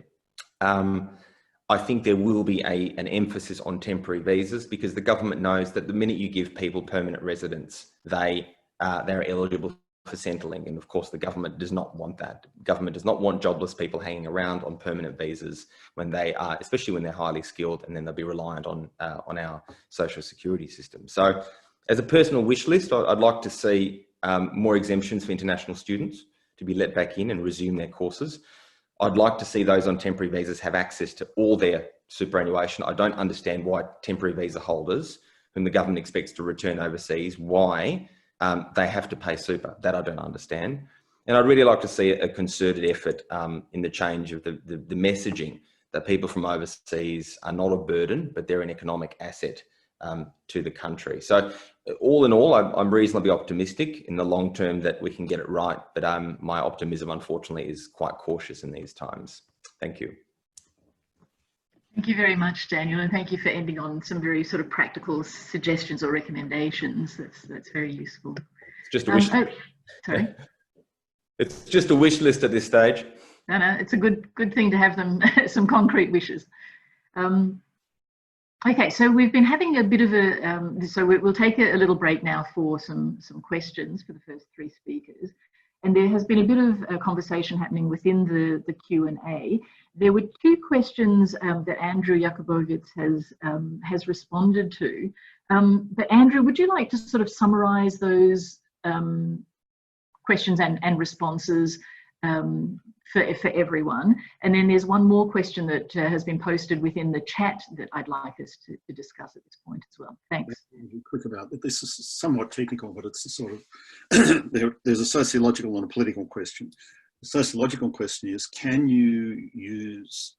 I think there will be an emphasis on temporary visas, because the government knows that the minute you give people permanent residence, they're eligible for settling. And of course, the government does not want that. The government does not want jobless people hanging around on permanent visas when they are, especially when they're highly skilled, and then they'll be reliant on our social security system. So as a personal wish list, I'd like to see more exemptions for international students to be let back in and resume their courses. I'd like to see those on temporary visas have access to all their superannuation. I don't understand why temporary visa holders, whom the government expects to return overseas, why they have to pay super. That I don't understand. And I'd really like to see a concerted effort in the change of the messaging that people from overseas are not a burden, but they're an economic asset to the country. So all in all, I'm reasonably optimistic in the long term that we can get it right, but my optimism, unfortunately, is quite cautious in these times. Thank you. Thank you very much, Daniel, and thank you for ending on some very sort of practical suggestions or recommendations. That's very useful. Just a wish. Sorry. It's just a wish list at this stage. No, it's a good thing to have them some concrete wishes. Okay, so we've been having a bit of a, so we'll take a little break now for some questions for the first three speakers. And there has been a bit of a conversation happening within the Q&A. There were two questions that Andrew Jakubowicz has responded to. But Andrew, would you like to sort of summarise those questions and responses for everyone? And then there's one more question that has been posted within the chat that I'd like us to discuss at this point as well. Thanks. I'll be quick about it. This is somewhat technical, but it's a sort of, there's a sociological and a political question. The sociological question is, can you use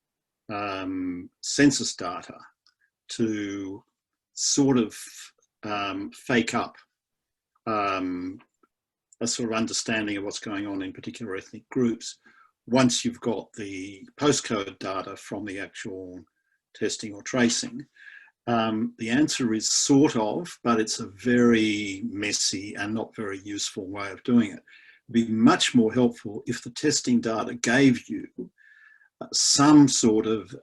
census data to sort of fake up a sort of understanding of what's going on in particular ethnic groups once you've got the postcode data from the actual testing or tracing? The answer is sort of, but it's a very messy and not very useful way of doing it. It'd be much more helpful if the testing data gave you some sort of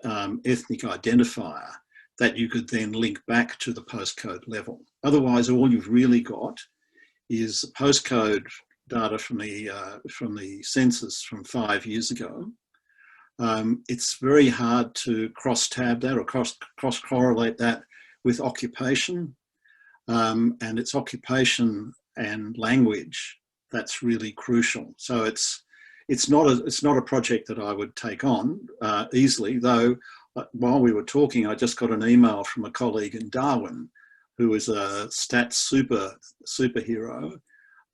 ethnic identifier that you could then link back to the postcode level. Otherwise, all you've really got is postcode data from the census from 5 years ago. It's very hard to cross-tab that or cross-correlate that with occupation, and it's occupation and language that's really crucial. So it's not a project that I would take on easily, though. While we were talking, I just got an email from a colleague in Darwin who is a stats superhero,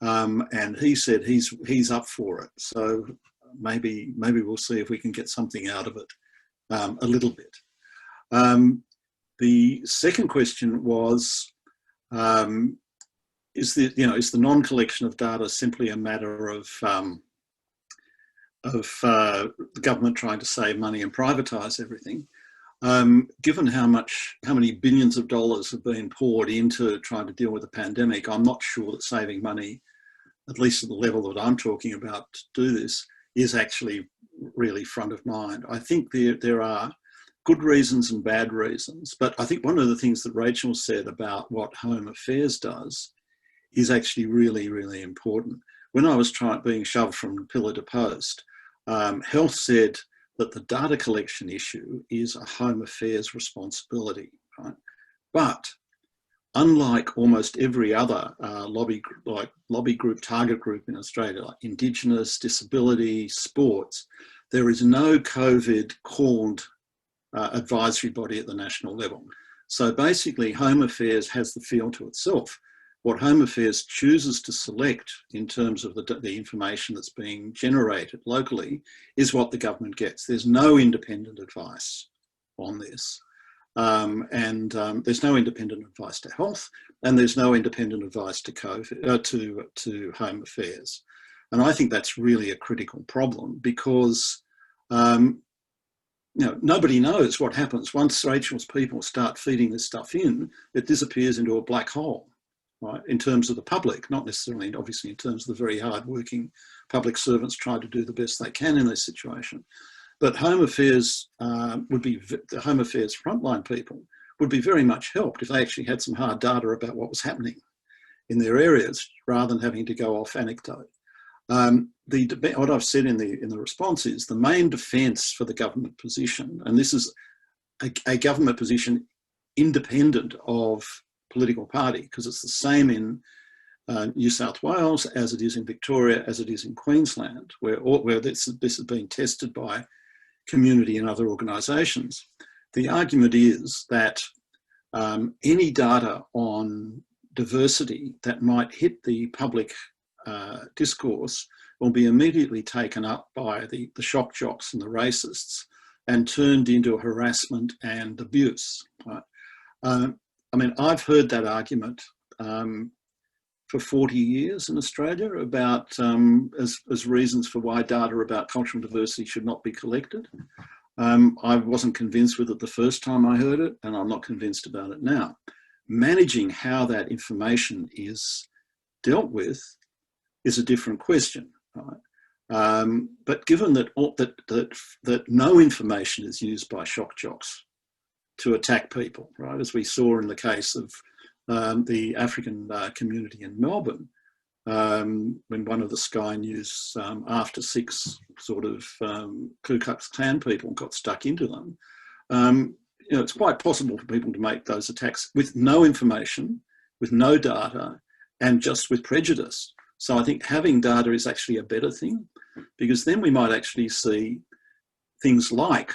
and he said he's up for it. So maybe we'll see if we can get something out of it a little bit. The second question was, is the non-collection of data simply a matter of the government trying to save money and privatise everything? Given how many billions of dollars have been poured into trying to deal with the pandemic, I'm not sure that saving money, at least at the level that I'm talking about to do this, is actually really front of mind. I think there are good reasons and bad reasons, but I think one of the things that Rachel said about what Home Affairs does is actually really, really important. When I was being shoved from pillar to post, Health said that the data collection issue is a Home Affairs responsibility, right? But unlike almost every other lobby group, target group in Australia, like Indigenous, disability, sports, there is no COVID-called advisory body at the national level. So basically, Home Affairs has the field to itself. What Home Affairs chooses to select in terms of the information that's being generated locally is what the government gets. There's no independent advice on this. There's no independent advice to Health, and there's no independent advice to to Home Affairs. And I think that's really a critical problem because nobody knows what happens. Once Rachel's people start feeding this stuff in, it disappears into a black hole, right? In terms of the public, not necessarily, obviously, in terms of the very hard-working public servants trying to do the best they can in this situation. But Home Affairs the Home Affairs frontline people would be very much helped if they actually had some hard data about what was happening in their areas, rather than having to go off anecdote. What I've said in the response is the main defence for the government position, and this is a government position independent of political party, because it's the same in New South Wales as it is in Victoria, as it is in Queensland, where this has been tested by community and other organisations. The argument is that any data on diversity that might hit the public discourse will be immediately taken up by the shock jocks and the racists and turned into harassment and abuse. Right? I mean, I've heard that argument for 40 years in Australia about as reasons for why data about cultural diversity should not be collected. I wasn't convinced with it the first time I heard it, and I'm not convinced about it now. Managing how that information is dealt with is a different question, right? But given that no information is used by shock jocks to attack people, right, as we saw in the case of the African community in Melbourne, when one of the Sky News after 6 sort of Ku Klux Klan people got stuck into them, you know, it's quite possible for people to make those attacks with no information, with no data, and just with prejudice. So I think having data is actually a better thing, because then we might actually see things like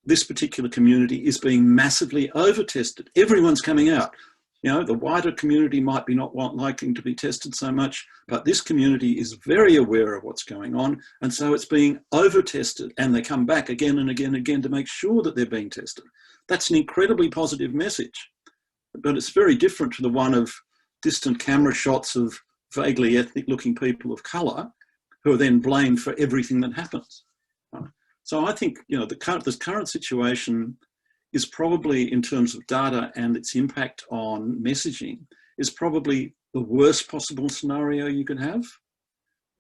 this particular community is being massively over-tested. Everyone's coming out. You know, the wider community might be not liking to be tested so much, but this community is very aware of what's going on, and so it's being over-tested, and they come back again and again and again to make sure that they're being tested. That's an incredibly positive message, but it's very different to the one of distant camera shots of vaguely ethnic-looking people of colour who are then blamed for everything that happens. So I think, you know, this current situation is probably, in terms of data and its impact on messaging, is probably the worst possible scenario you can have.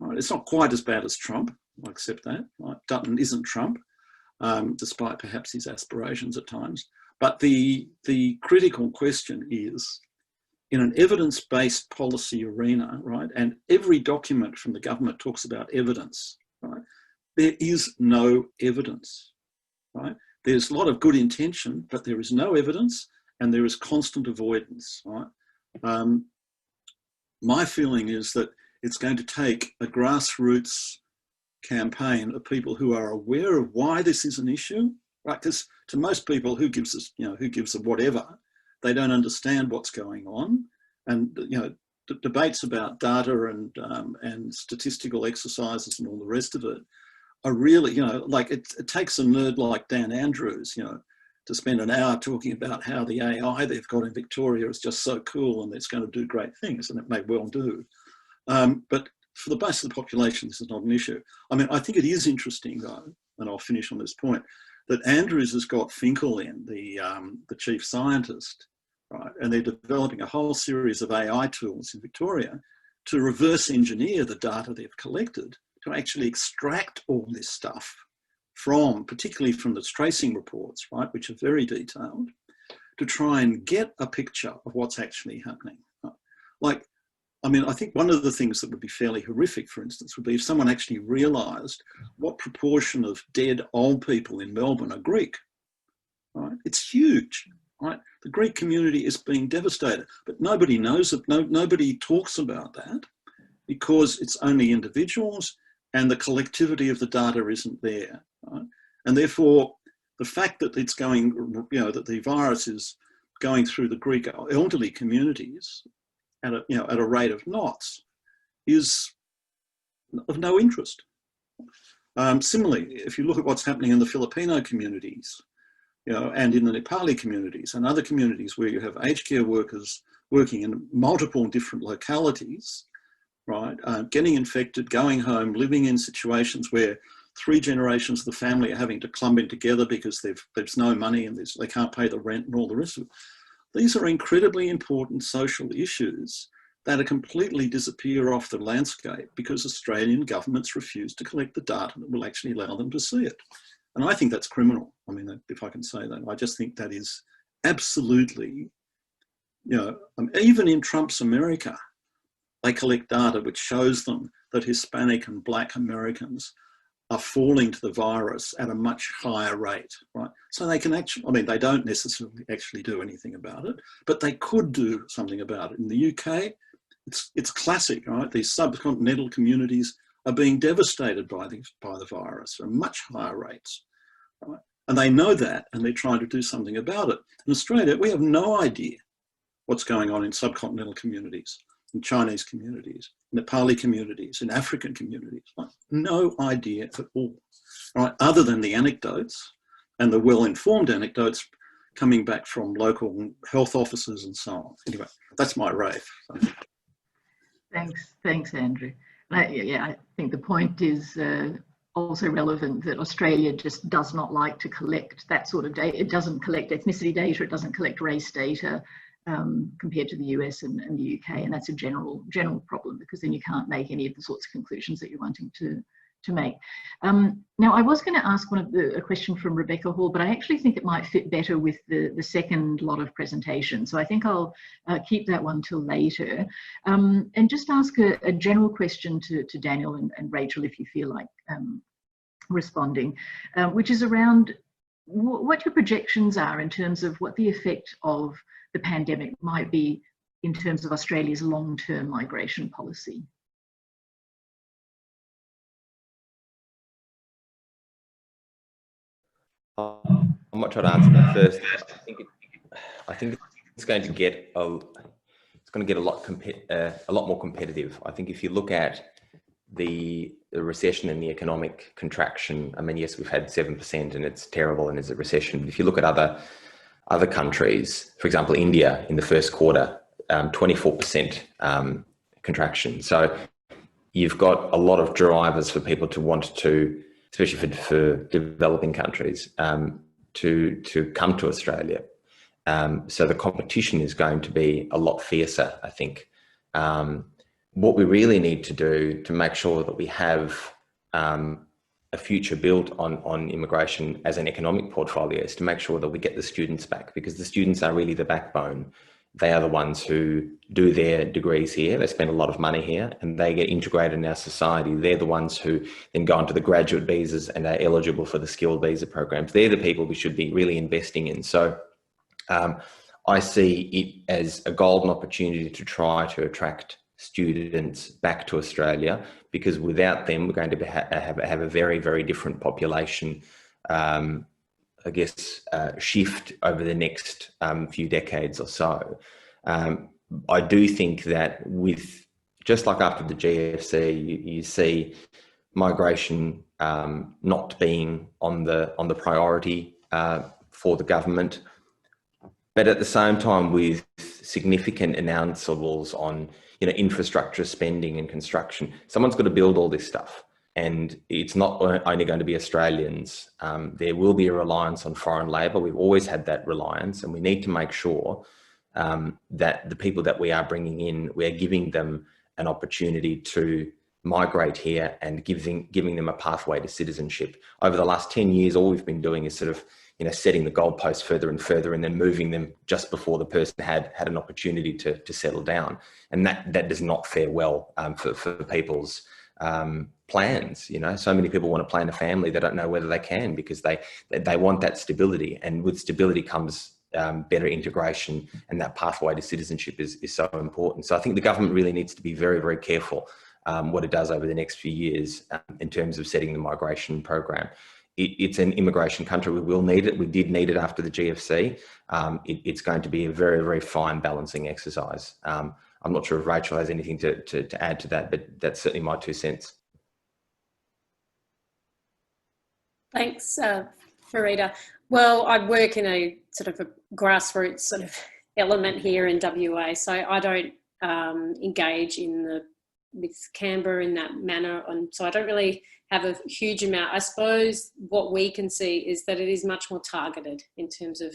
Right? It's not quite as bad as Trump, I accept that. Right? Dutton isn't Trump, despite perhaps his aspirations at times. But the critical question is, in an evidence-based policy arena, right, and every document from the government talks about evidence, right, there is no evidence, right? There's a lot of good intention, but there is no evidence, and there is constant avoidance, right? My feeling is that it's going to take a grassroots campaign of people who are aware of why this is an issue, right? Because to most people, who gives a whatever, they don't understand what's going on, and you know, debates about data and statistical exercises and all the rest of it are really, you know, like it takes a nerd like Dan Andrews, you know, to spend an hour talking about how the AI they've got in Victoria is just so cool and it's going to do great things, and it may well do. But for the base of the population, this is not an issue. I mean, I think it is interesting though, and I'll finish on this point, that Andrews has got Finkel in, the chief scientist, right? And they're developing a whole series of AI tools in Victoria to reverse engineer the data they've collected, to actually extract all this stuff from, particularly from the tracing reports, right, which are very detailed, to try and get a picture of what's actually happening. Like, I mean, I think one of the things that would be fairly horrific, for instance, would be if someone actually realised what proportion of dead old people in Melbourne are Greek, right? It's huge, right? The Greek community is being devastated, but nobody knows it, nobody talks about that, because it's only individuals and the collectivity of the data isn't there, right? And therefore, the fact that it's going, you know, that the virus is going through the Greek elderly communities at a rate of knots is of no interest. Similarly, if you look at what's happening in the Filipino communities, you know, and in the Nepali communities and other communities where you have aged care workers working in multiple different localities, right, getting infected, going home, living in situations where 3 generations of the family are having to clump in together because there's no money and they can't pay the rent and all the rest of it. These are incredibly important social issues that are completely disappear off the landscape because Australian governments refuse to collect the data that will actually allow them to see it. And I think that's criminal. I mean, if I can say that, I just think that is absolutely, you know, even in Trump's America, they collect data which shows them that Hispanic and Black Americans are falling to the virus at a much higher rate, right? So they can actually, I mean, they don't necessarily actually do anything about it, but they could do something about it. In the UK, it's classic, right? These subcontinental communities are being devastated by the virus at much higher rates, right? And they know that, and they're trying to do something about it. In Australia, we have no idea what's going on in subcontinental communities, in Chinese communities, Nepali communities, in African communities. Like, no idea at all, right? Other than the anecdotes and the well-informed anecdotes coming back from local health officers and so on. Anyway, that's my rave. Thanks, Andrew. I think the point is also relevant that Australia just does not like to collect that sort of data. It doesn't collect ethnicity data, it doesn't collect race data. compared to the US and the UK, and that's a general problem, because then you can't make any of the sorts of conclusions that you're wanting to make. Now, I was going to ask a question from Rebecca Hall, but I actually think it might fit better with the second lot of presentations. So I think I'll keep that one till later, and just ask a general question to Daniel and Rachel, if you feel like responding, which is around what your projections are in terms of what the effect of the pandemic might be in terms of Australia's long-term migration policy. I might try to answer that first. I think it's going to get a lot more competitive. I think if you look at the recession and the economic contraction, I mean, yes, we've had 7% and it's terrible and it's a recession. But if you look at other countries, for example, India in the first quarter, 24% contraction. So you've got a lot of drivers for people to want to, especially for developing countries, to come to Australia. So the competition is going to be a lot fiercer, I think. What we really need to do to make sure that we have a future built on immigration as an economic portfolio is to make sure that we get the students back, because the students are really the backbone. They are the ones who do their degrees here. They spend a lot of money here and they get integrated in our society. They're the ones who then go onto the graduate visas and are eligible for the skilled visa programs. They're the people we should be really investing in. So I see it as a golden opportunity to try to attract students back to Australia, because without them, we're going to have a very, very different population, I guess, shift over the next few decades or so. I do think that just like after the GFC, you see migration not being on the priority for the government, but at the same time with significant announceables on infrastructure spending and construction. Someone's got to build all this stuff. And it's not only going to be Australians. There will be a reliance on foreign labour. We've always had that reliance, and we need to make sure that the people that we are bringing in, we're giving them an opportunity to migrate here and giving them a pathway to citizenship. Over the last 10 years, all we've been doing is sort of setting the goalposts further and further, and then moving them just before the person had an opportunity to settle down. And that does not fare well for people's plans. So many people want to plan a family. They don't know whether they can, because they want that stability, and with stability comes better integration, and that pathway to citizenship is so important. So I think the government really needs to be very, very careful what it does over the next few years in terms of setting the migration program. It's an immigration country. We will need it. We did need it after the GFC. It's going to be a very, very fine balancing exercise. I'm not sure if Rachel has anything to add to that, but that's certainly my 2 cents. Thanks, Farida. Well, I work in a sort of a grassroots sort of element here in WA, so I don't engage with Canberra in that manner, and so I don't really have a huge amount. I suppose what we can see is that it is much more targeted in terms of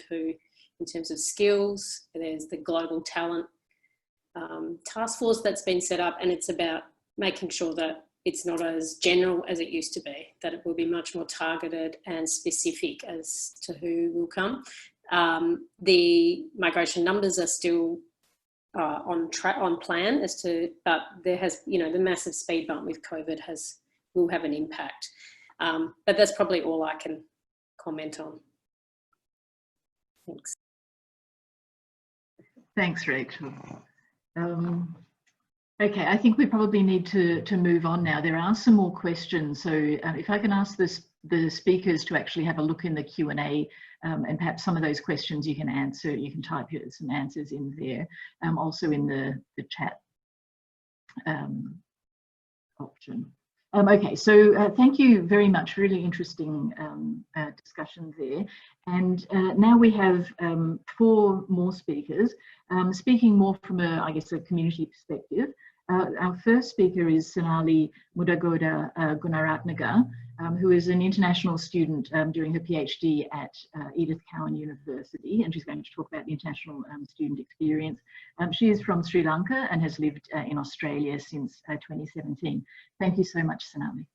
skills. There's the global talent task force that's been set up, and it's about making sure that it's not as general as it used to be, that it will be much more targeted and specific as to who will come. The migration numbers are still on plan but there has, the massive speed bump with COVID will have an impact. But that's probably all I can comment on. Thanks. Thanks, Rachel. Okay, I think we probably need to move on now. There are some more questions, so if I can ask the speakers to actually have a look in the Q&A, and perhaps some of those questions you can answer, you can type some answers in there, also in the chat option. Okay, so thank you very much, really interesting discussion there. And now we have 4 more speakers, speaking more from a community perspective. Our first speaker is Sonali Mudagoda Gunaratnagar, who is an international student doing her PhD at Edith Cowan University, and she's going to talk about the international student experience. She is from Sri Lanka and has lived in Australia since 2017. Thank you so much, Sonali.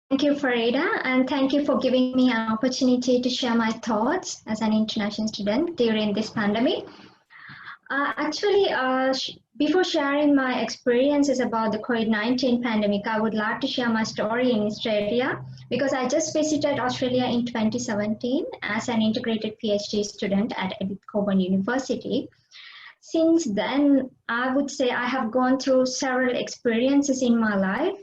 Thank you, Farida, and thank you for giving me an opportunity to share my thoughts as an international student during this pandemic. Before sharing my experiences about the COVID-19 pandemic, I would like to share my story in Australia, because I just visited Australia in 2017 as an integrated PhD student at Edith Cowan University. Since then, I would say I have gone through several experiences in my life,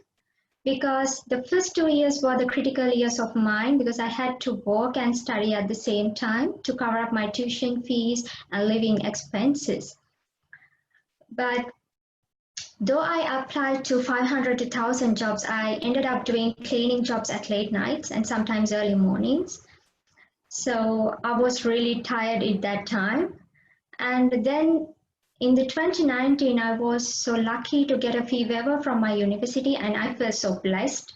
because the first 2 years were the critical years of mine, because I had to work and study at the same time to cover up my tuition fees and living expenses. But though I applied to 500 to 1,000 jobs, I ended up doing cleaning jobs at late nights and sometimes early mornings. So I was really tired at that time. And then in the 2019, I was so lucky to get a fee waiver from my university, and I felt so blessed.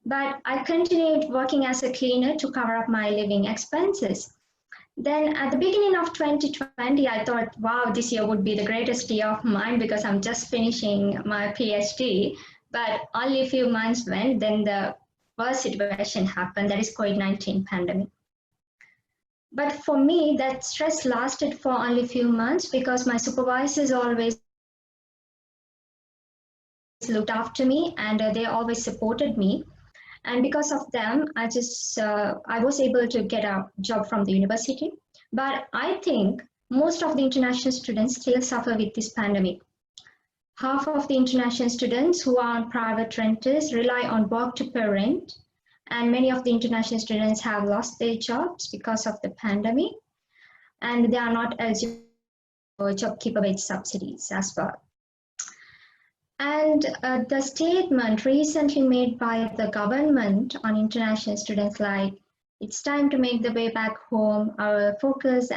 But I continued working as a cleaner to cover up my living expenses. Then at the beginning of 2020, I thought, wow, this year would be the greatest year of mine, because I'm just finishing my PhD. But only a few months went, then the worst situation happened, that is COVID-19 pandemic. But for me, that stress lasted for only a few months, because my supervisors always looked after me, and they always supported me. And because of them, I was able to get a job from the university. But I think most of the international students still suffer with this pandemic. Half of the international students who are on private renters rely on work to pay rent. And many of the international students have lost their jobs because of the pandemic, and they are not eligible for JobKeeper wage subsidies as well. And the statement recently made by the government on international students, like, it's time to make the way back home, our focus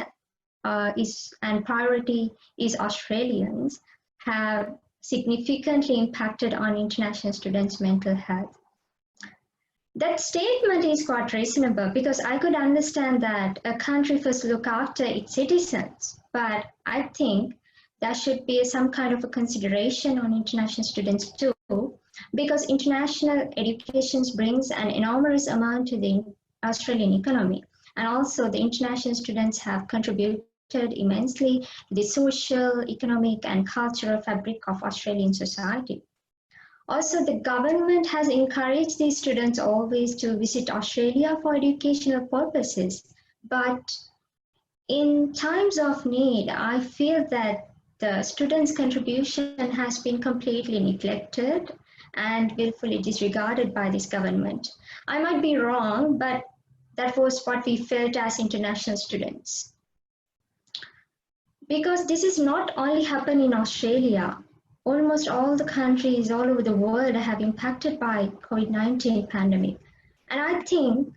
and priority is Australians, have significantly impacted on international students' mental health. That statement is quite reasonable, because I could understand that a country first look after its citizens, but I think there should be some kind of a consideration on international students too, because international education brings an enormous amount to the Australian economy, and also the international students have contributed immensely to the social, economic and cultural fabric of Australian society. Also, the government has encouraged these students always to visit Australia for educational purposes. But in times of need, I feel that the students' contribution has been completely neglected and willfully disregarded by this government. I might be wrong, but that was what we felt as international students. Because this is not only happened in Australia. Almost all the countries all over the world have impacted by COVID-19 pandemic. And I think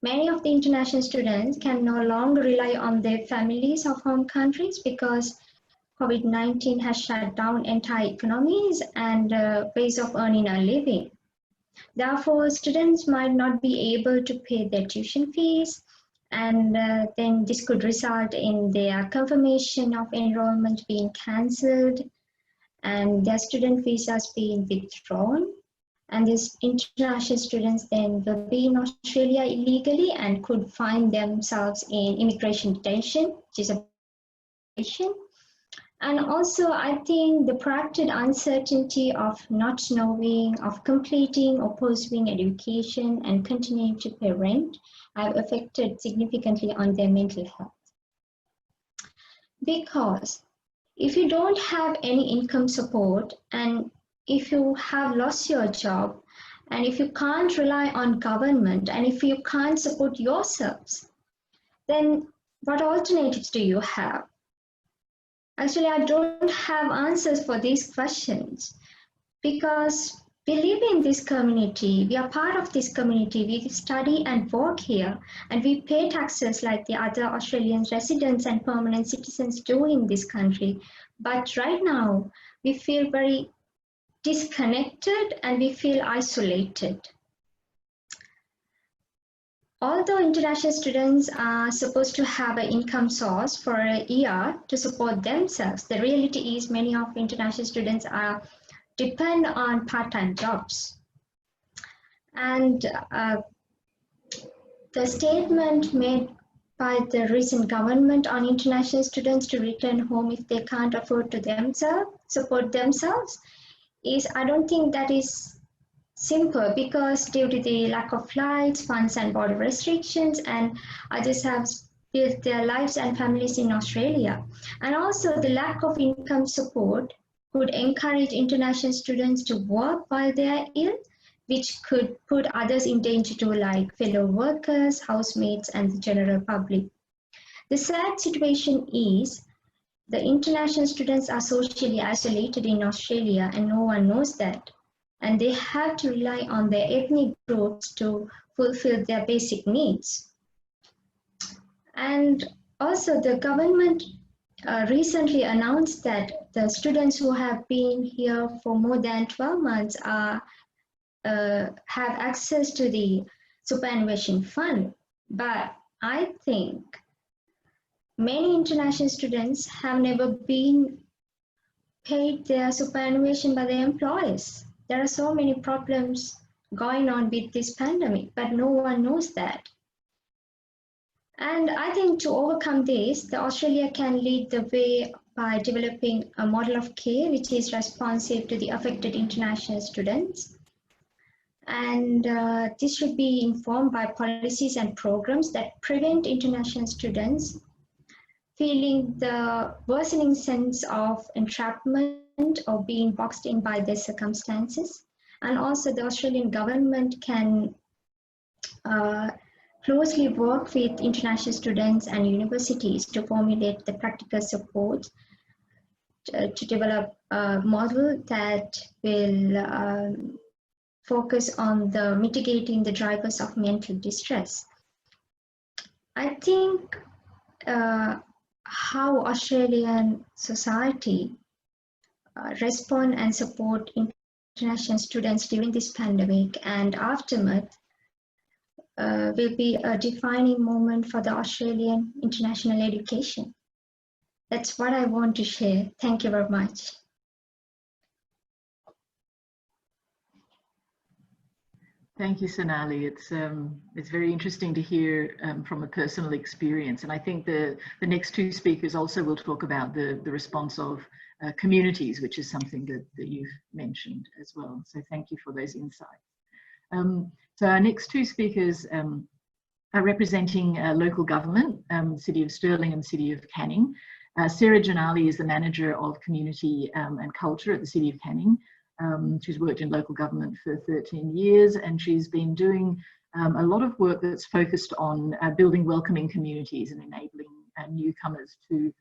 many of the international students can no longer rely on their families of home countries, because COVID-19 has shut down entire economies and ways of earning a living. Therefore, students might not be able to pay their tuition fees, and then this could result in their confirmation of enrollment being cancelled, and their student visas being withdrawn, and these international students then will be in Australia illegally and could find themselves in immigration detention, which is a violation. And also, I think the protracted uncertainty of not knowing, of completing or pursuing education and continuing to pay rent have affected significantly on their mental health. Because if you don't have any income support, and if you have lost your job, and if you can't rely on government, and if you can't support yourselves, then what alternatives do you have? Actually, I don't have answers for these questions, because we live in this community, we are part of this community, we study and work here, and we pay taxes like the other Australian residents and permanent citizens do in this country. But right now, we feel very disconnected and we feel isolated. Although international students are supposed to have an income source for a year to support themselves, the reality is many of international students depend on part-time jobs. And the statement made by the recent government on international students to return home if they can't afford to support themselves is, I don't think that is simple, because due to the lack of flights, funds and border restrictions, and others have built their lives and families in Australia. And also the lack of income support could encourage international students to work while they are ill, which could put others in danger too, like fellow workers, housemates and the general public. The sad situation is the international students are socially isolated in Australia and no one knows that. And they have to rely on their ethnic groups to fulfill their basic needs. And also the government recently announced that the students who have been here for more than 12 months have access to the superannuation fund. But I think many international students have never been paid their superannuation by their employers. There are so many problems going on with this pandemic, but no one knows that. And I think to overcome this, Australia can lead the way by developing a model of care which is responsive to the affected international students. And this should be informed by policies and programs that prevent international students feeling the worsening sense of entrapment or being boxed in by their circumstances. And also the Australian government can closely work with international students and universities to formulate the practical support to develop a model that will focus on the mitigating the drivers of mental distress. I think how Australian society respond and support international students during this pandemic and aftermath will be a defining moment for the Australian international education. That's what I want to share. Thank you very much. Thank you, Sonali. It's very interesting to hear from a personal experience, and I think the next two speakers also will talk about the response of communities, which is something that you've mentioned as well. So thank you for those insights. So our next two speakers are representing local government, City of Stirling and City of Canning. Sarah Janali is the Manager of Community and Culture at the City of Canning. She's worked in local government for 13 years and she's been doing a lot of work that's focused on building welcoming communities and enabling newcomers to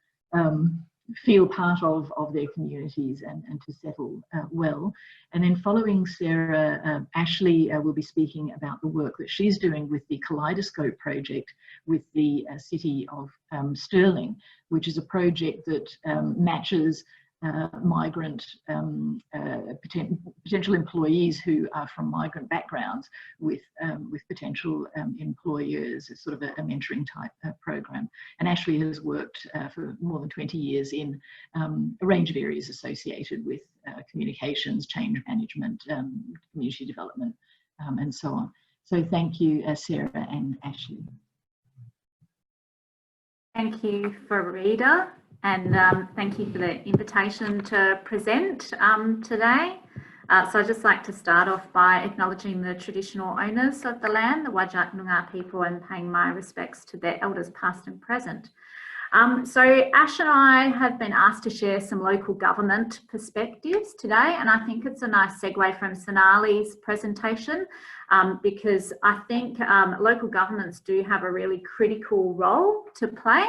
feel part of their communities and to settle well. And then following Sarah, Ashley will be speaking about the work that she's doing with the Kaleidoscope project with the City of Stirling, which is a project that matches migrant potential employees who are from migrant backgrounds with potential employers. It's sort of a mentoring type program. And Ashley has worked for more than 20 years in a range of areas associated with communications, change management, community development, and so on. So thank you, Sarah and Ashley. Thank you, Farida. And thank you for the invitation to present today. So I'd just like to start off by acknowledging the traditional owners of the land, the Whadjuk Noongar people, and paying my respects to their elders past and present. So Ash and I have been asked to share some local government perspectives today, and I think it's a nice segue from Sonali's presentation because I think local governments do have a really critical role to play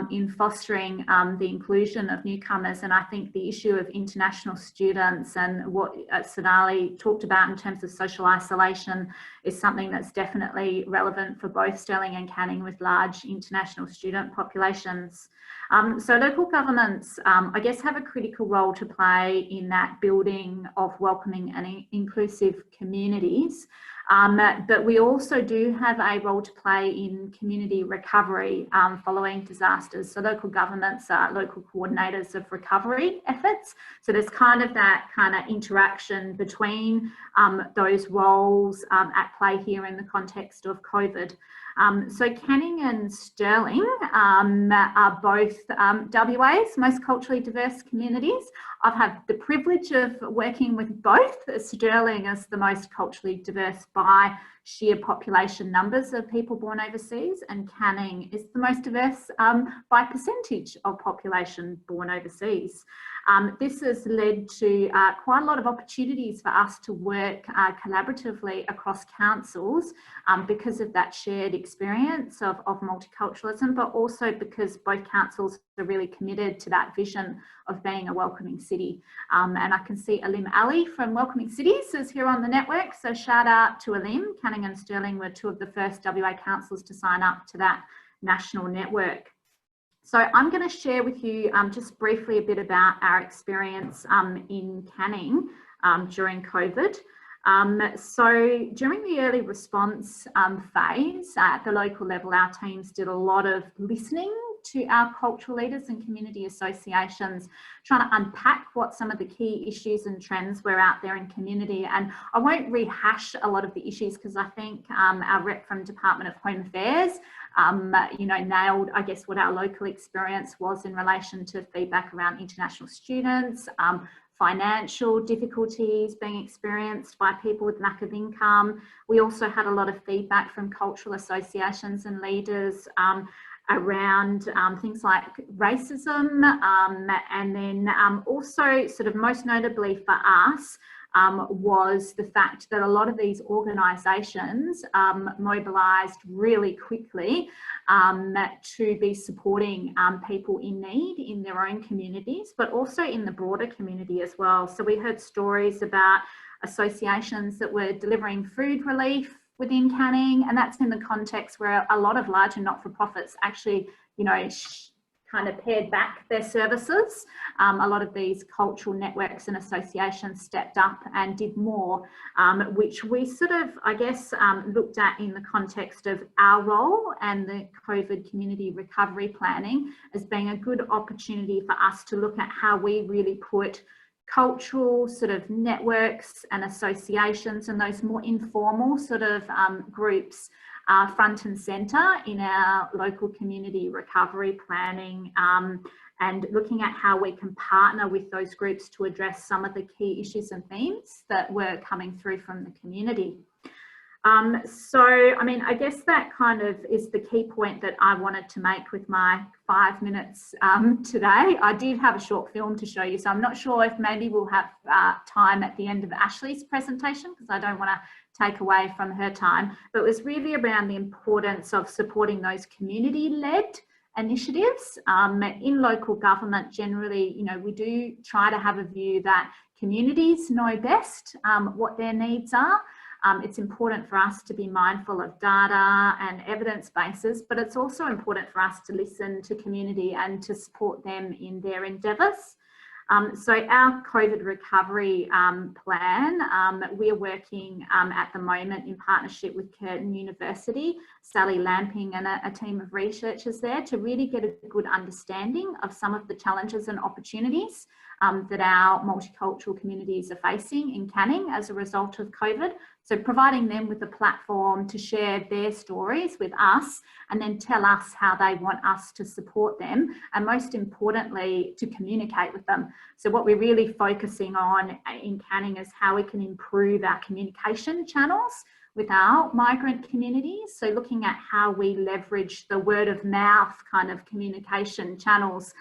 in fostering the inclusion of newcomers. And I think the issue of international students and what Sonali talked about in terms of social isolation is something that's definitely relevant for both Stirling and Canning with large international student populations. So local governments, I guess, have a critical role to play in that building of welcoming and inclusive communities. But we also do have a role to play in community recovery following disasters. So local governments are local coordinators of recovery efforts. So there's kind of that kind of interaction between those roles at play here in the context of COVID. So Canning and Stirling are both WA's most culturally diverse communities. I've had the privilege of working with both. Stirling is the most culturally diverse by sheer population numbers of people born overseas, and Canning is the most diverse by percentage of population born overseas. This has led to quite a lot of opportunities for us to work collaboratively across councils because of that shared experience of multiculturalism, but also because both councils are really committed to that vision of being a welcoming city. And I can see Alim Ali from Welcoming Cities is here on the network, so shout out to Alim. Canning and Stirling were two of the first WA councils to sign up to that national network. So I'm going to share with you just briefly a bit about our experience in Canning during COVID. So during the early response phase at the local level, our teams did a lot of listening to our cultural leaders and community associations, trying to unpack what some of the key issues and trends were out there in community. And I won't rehash a lot of the issues because I think our rep from Department of Home Affairs nailed, I guess, what our local experience was in relation to feedback around international students, financial difficulties being experienced by people with lack of income. We also had a lot of feedback from cultural associations and leaders around things like racism, and then also sort of most notably for us was the fact that a lot of these organisations mobilised really quickly to be supporting people in need in their own communities, but also in the broader community as well. So we heard stories about associations that were delivering food relief within Canning, and that's in the context where a lot of larger not-for-profits actually, kind of pared back their services. A lot of these cultural networks and associations stepped up and did more, which we sort of, I guess, looked at in the context of our role and the COVID community recovery planning as being a good opportunity for us to look at how we really put cultural sort of networks and associations and those more informal sort of groups front and centre in our local community recovery planning, and looking at how we can partner with those groups to address some of the key issues and themes that were coming through from the community. So, I mean, I guess that kind of is the key point that I wanted to make with my 5 minutes today. I did have a short film to show you, so I'm not sure if maybe we'll have time at the end of Ashley's presentation, because I don't want to take away from her time, but it was really around the importance of supporting those community-led initiatives. In local government, generally, we do try to have a view that communities know best what their needs are. It's important for us to be mindful of data and evidence bases, but it's also important for us to listen to community and to support them in their endeavours. So our COVID recovery plan, we're working at the moment in partnership with Curtin University, Sally Lamping and a team of researchers there to really get a good understanding of some of the challenges and opportunities that our multicultural communities are facing in Canning as a result of COVID. So providing them with a platform to share their stories with us and then tell us how they want us to support them, and most importantly, to communicate with them. So what we're really focusing on in Canning is how we can improve our communication channels with our migrant communities. So looking at how we leverage the word of mouth kind of communication channels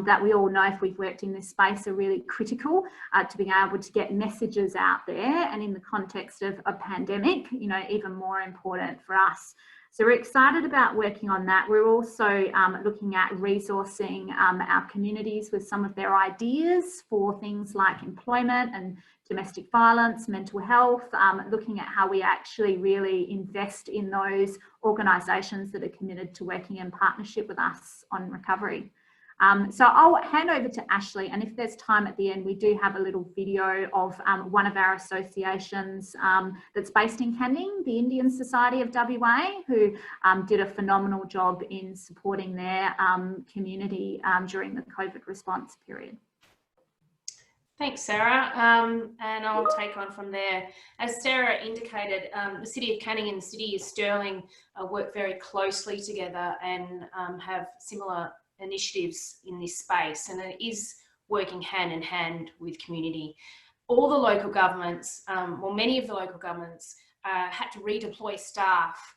that we all know, if we've worked in this space, are really critical to being able to get messages out there, and in the context of a pandemic, you know, even more important for us. So we're excited about working on that. We're also looking at resourcing our communities with some of their ideas for things like employment and domestic violence, mental health, looking at how we actually really invest in those organisations that are committed to working in partnership with us on recovery. So I'll hand over to Ashley, and if there's time at the end, we do have a little video of one of our associations that's based in Canning, the Indian Society of WA, who did a phenomenal job in supporting their community during the COVID response period. Thanks, Sarah, and I'll take on from there. As Sarah indicated, the City of Canning and the City of Stirling work very closely together and have similar initiatives in this space, and it is working hand in hand with community. All the local governments, well, many of the local governments had to redeploy staff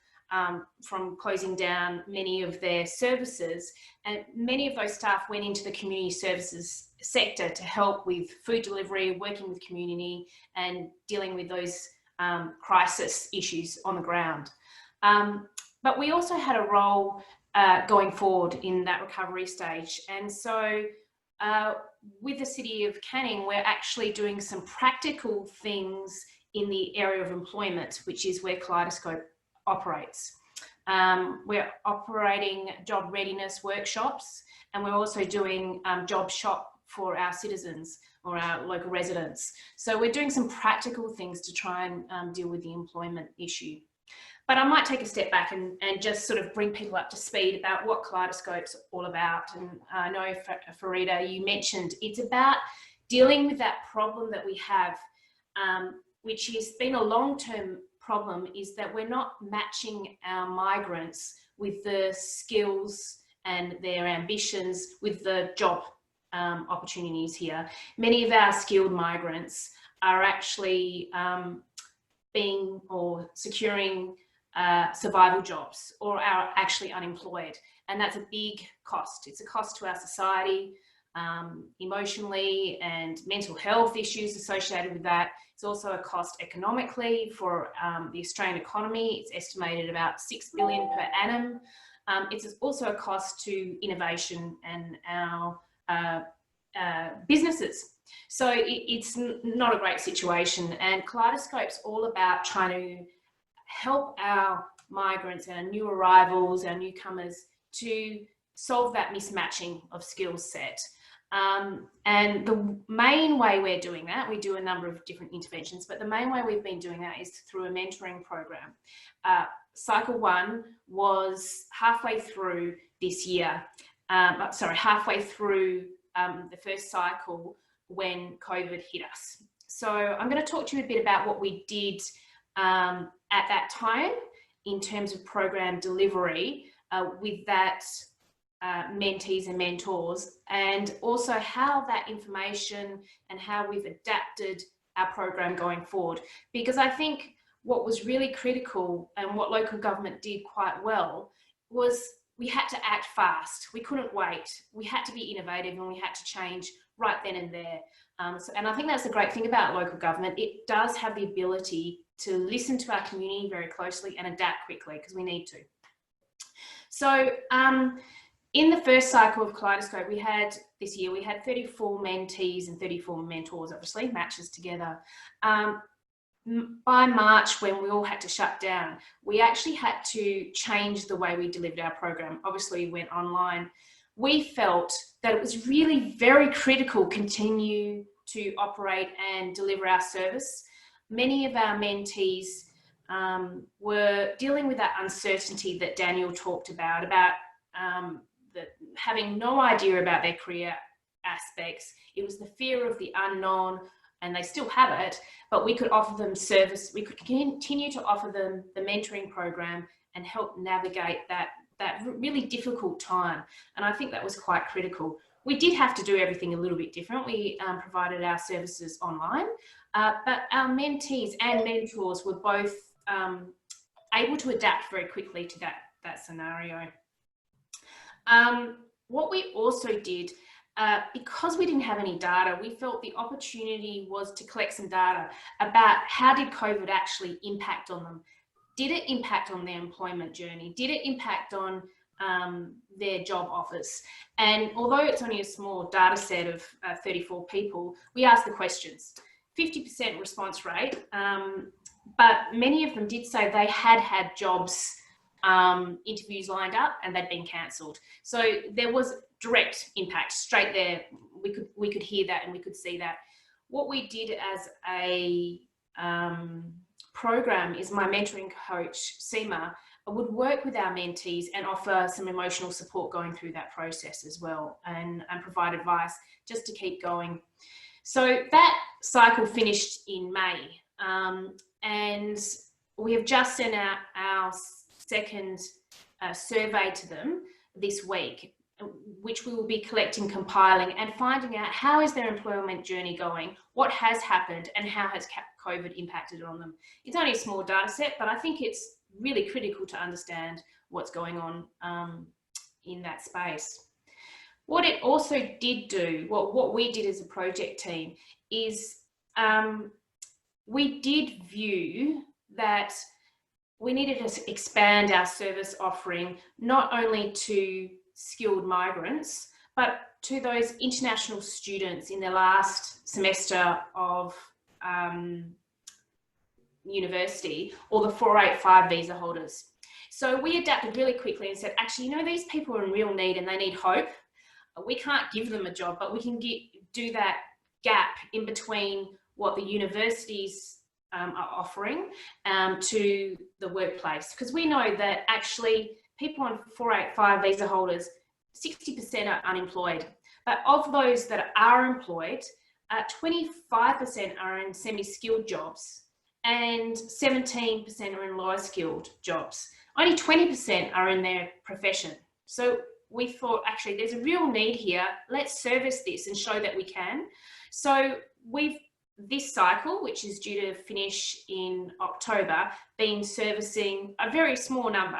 from closing down many of their services, and many of those staff went into the community services sector to help with food delivery, working with community and dealing with those crisis issues on the ground. But we also had a role going forward in that recovery stage. And so with the City of Canning, we're actually doing some practical things in the area of employment, which is where Kaleidoscope operates. We're operating job readiness workshops, and we're also doing job shop for our citizens or our local residents. So we're doing some practical things to try and deal with the employment issue. But I might take a step back and just sort of bring people up to speed about what Kaleidoscope's all about. And I know, Farida, you mentioned it's about dealing with that problem that we have, which has been a long-term problem, is that we're not matching our migrants with the skills and their ambitions with the job opportunities here. Many of our skilled migrants are actually securing survival jobs, or are actually unemployed, and that's a big cost. It's a cost to our society, emotionally, and mental health issues associated with that. It's also a cost economically for the Australian economy. It's estimated about $6 billion per annum. It's also a cost to innovation and our businesses. So it's not a great situation, and Kaleidoscope's all about trying to help our migrants, our new arrivals, our newcomers, to solve that mismatching of skill set. And the main way we're doing that, we do a number of different interventions, but the main way we've been doing that is through a mentoring program. Cycle 1 was halfway through this year, halfway through the first cycle when COVID hit us. So I'm going to talk to you a bit about what we did at that time in terms of program delivery with that mentees and mentors, and also how that information and how we've adapted our program going forward. Because I think what was really critical, and what local government did quite well, was we had to act fast. We couldn't wait. We had to be innovative, and we had to change right then and there. And I think that's the great thing about local government. It does have the ability to listen to our community very closely and adapt quickly, because we need to. So in the first cycle of Kaleidoscope, this year we had 34 mentees and 34 mentors, obviously, matches together. By March, when we all had to shut down, we actually had to change the way we delivered our program. Obviously, we went online. We felt that it was really very critical to continue to operate and deliver our service. Many of our mentees were dealing with that uncertainty that Daniel talked about having no idea about their career aspects. It was the fear of the unknown, and they still have it, but we could offer them service. We could continue to offer them the mentoring program and help navigate that really difficult time. And I think that was quite critical. We did have to do everything a little bit different. We provided our services online, but our mentees and mentors were both able to adapt very quickly to that scenario. What we also did, because we didn't have any data, we felt the opportunity was to collect some data about how did COVID actually impact on them. Did it impact on their employment journey? Did it impact on their job offers? And although it's only a small data set of 34 people, we asked the questions. 50% response rate, but many of them did say they had jobs, interviews lined up and they'd been cancelled. So there was direct impact straight there. We could hear that and we could see that. What we did as a program is my mentoring coach, Seema, would work with our mentees and offer some emotional support going through that process as well, and provide advice just to keep going. So that cycle finished in May, and we have just sent out our second survey to them this week, which we will be collecting, compiling and finding out how is their employment journey going, what has happened and how has COVID impacted on them. It's only a small data set, but I think it's really critical to understand what's going on in that space. What it also did do, what we did as a project team is we did view that we needed to expand our service offering, not only to skilled migrants, but to those international students in their last semester of university, or the 485 visa holders. So we adapted really quickly and said, actually, you know, these people are in real need and they need hope. We can't give them a job, but we can do that gap in between what the universities are offering to the workplace. Because we know that actually people on 485 visa holders, 60% are unemployed. But of those that are employed, 25% are in semi-skilled jobs and 17% are in lower skilled jobs. Only 20% are in their profession. So we thought, actually, there's a real need here. Let's service this and show that we can. So this cycle, which is due to finish in October, been servicing a very small number,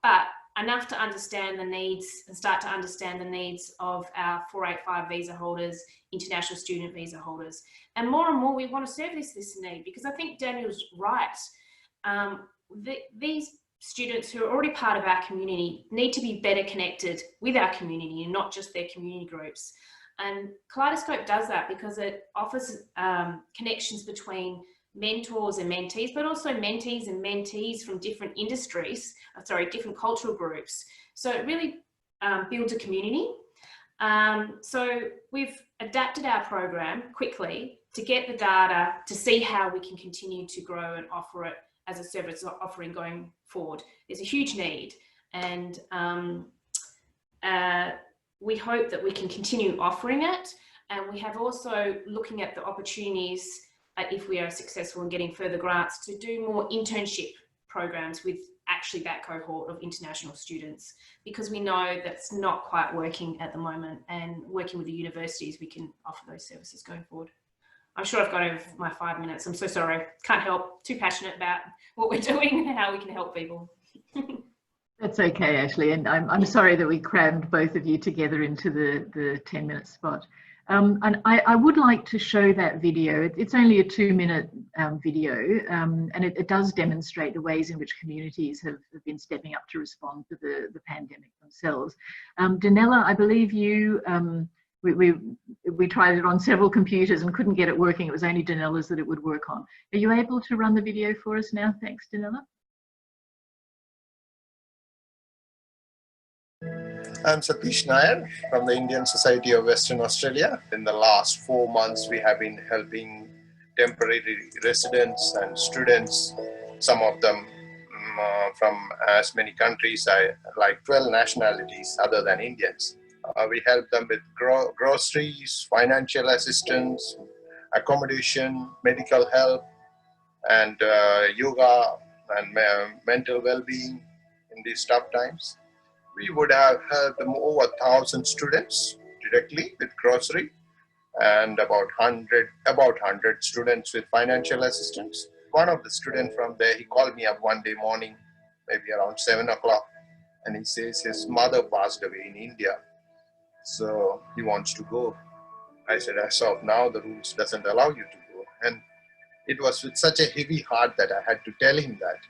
but enough to understand the needs and start to understand the needs of our 485 visa holders, international student visa holders. And more we want to service this need, because I think Daniel's right. These students who are already part of our community need to be better connected with our community and not just their community groups. And Kaleidoscope does that because it offers connections between mentors and mentees, but also mentees and mentees from different industries, different cultural groups. So it really builds a community. So we've adapted our program quickly to get the data to see how we can continue to grow and offer it as a service offering going forward. There's a huge need, and we hope that we can continue offering it. And we have also looking at the opportunities, if we are successful in getting further grants, to do more internship programs with actually that cohort of international students, because we know that's not quite working at the moment, and working with the universities, we can offer those services going forward. I'm sure I've gone over my 5 minutes. I'm so sorry. Can't help. Too passionate about what we're doing and how we can help people. That's okay, Ashley. And I'm sorry that we crammed both of you together into the 10-minute spot. And I would like to show that video. It's only a 2-minute video, and it does demonstrate the ways in which communities have been stepping up to respond to the pandemic themselves. Danella, I believe you, we tried it on several computers and couldn't get it working. It was only Danella's that it would work on. Are you able to run the video for us now? Thanks, Danella. I'm Satish Nair from the Indian Society of Western Australia. In the last 4 months, we have been helping temporary residents and students, some of them from as many countries, like 12 nationalities other than Indians. We help them with groceries, financial assistance, accommodation, medical help, and yoga and mental well-being in these tough times. We would have helped them over 1,000 students directly with grocery, and about 100 students with financial assistance. one of the students from there, he called me up one day morning, maybe around 7 o'clock, and he says his mother passed away in India, so he wants to go. I said, as of now, the rules doesn't allow you to go. And it was with such a heavy heart that I had to tell him that.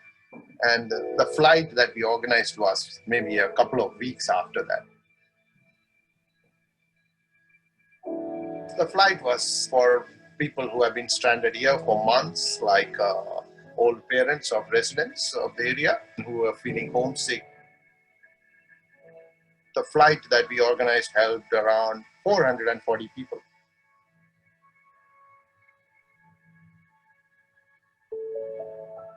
And the flight that we organized was maybe a couple of weeks after that. The flight was for people who have been stranded here for months, like old parents of residents of the area who are feeling homesick. The flight that we organized helped around 440 people.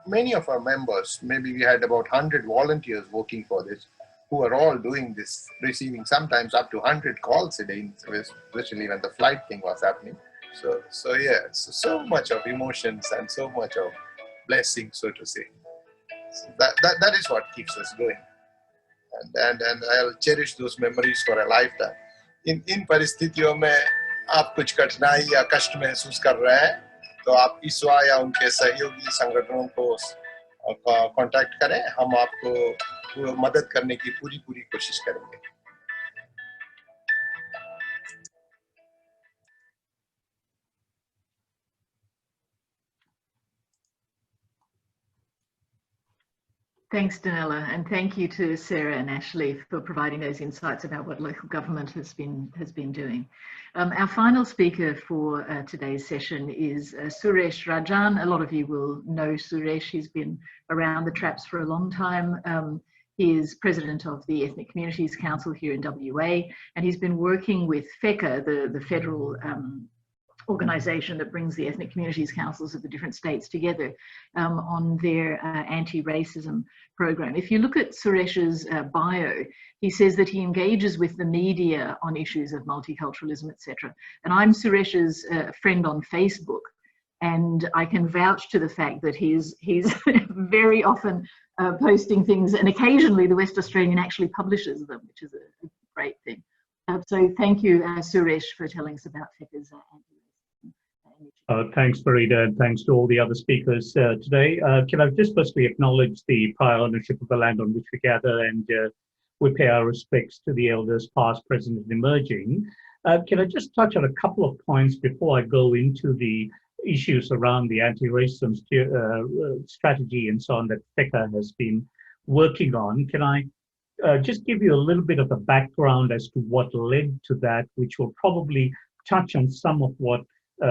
Many of our members, maybe we had about 100 volunteers working for this, who are all doing this, receiving sometimes up to 100 calls a day, especially when the flight thing was happening. So yeah, so much of emotions and so much of blessing, so to say. So that is what keeps us going. And I'll cherish those memories for a lifetime. इन परिस्थितियों में आप कुछ कठिनाई या कष्ट महसूस कर रहे हैं, तो आप ईश्वा या उनके सहयोगी संगठनों को कांटेक्ट करें, हम आपको मदद करने की पूरी कोशिश करेंगे. Thanks, Danella, and thank you to Sarah and Ashley for providing those insights about what local government has been doing. Our final speaker for today's session is Suresh Rajan. A lot of you will know Suresh. He's been around the traps for a long time. He is president of the Ethnic Communities Council here in WA, and he's been working with FECCA, the federal organisation that brings the ethnic communities councils of the different states together on their anti-racism program. If you look at Suresh's bio, he says that he engages with the media on issues of multiculturalism, etc. And I'm Suresh's friend on Facebook, and I can vouch to the fact that he's very often posting things, and occasionally the West Australian actually publishes them, which is a great thing. So thank you, Suresh, for telling us about FECCA's Thanks, Farida, and thanks to all the other speakers today. Can I just firstly acknowledge the prior ownership of the land on which we gather, and we pay our respects to the elders past, present, and emerging. Can I just touch on a couple of points before I go into the issues around the anti-racism strategy and so on that FECCA has been working on? Can I just give you a little bit of a background as to what led to that, which will probably touch on some of what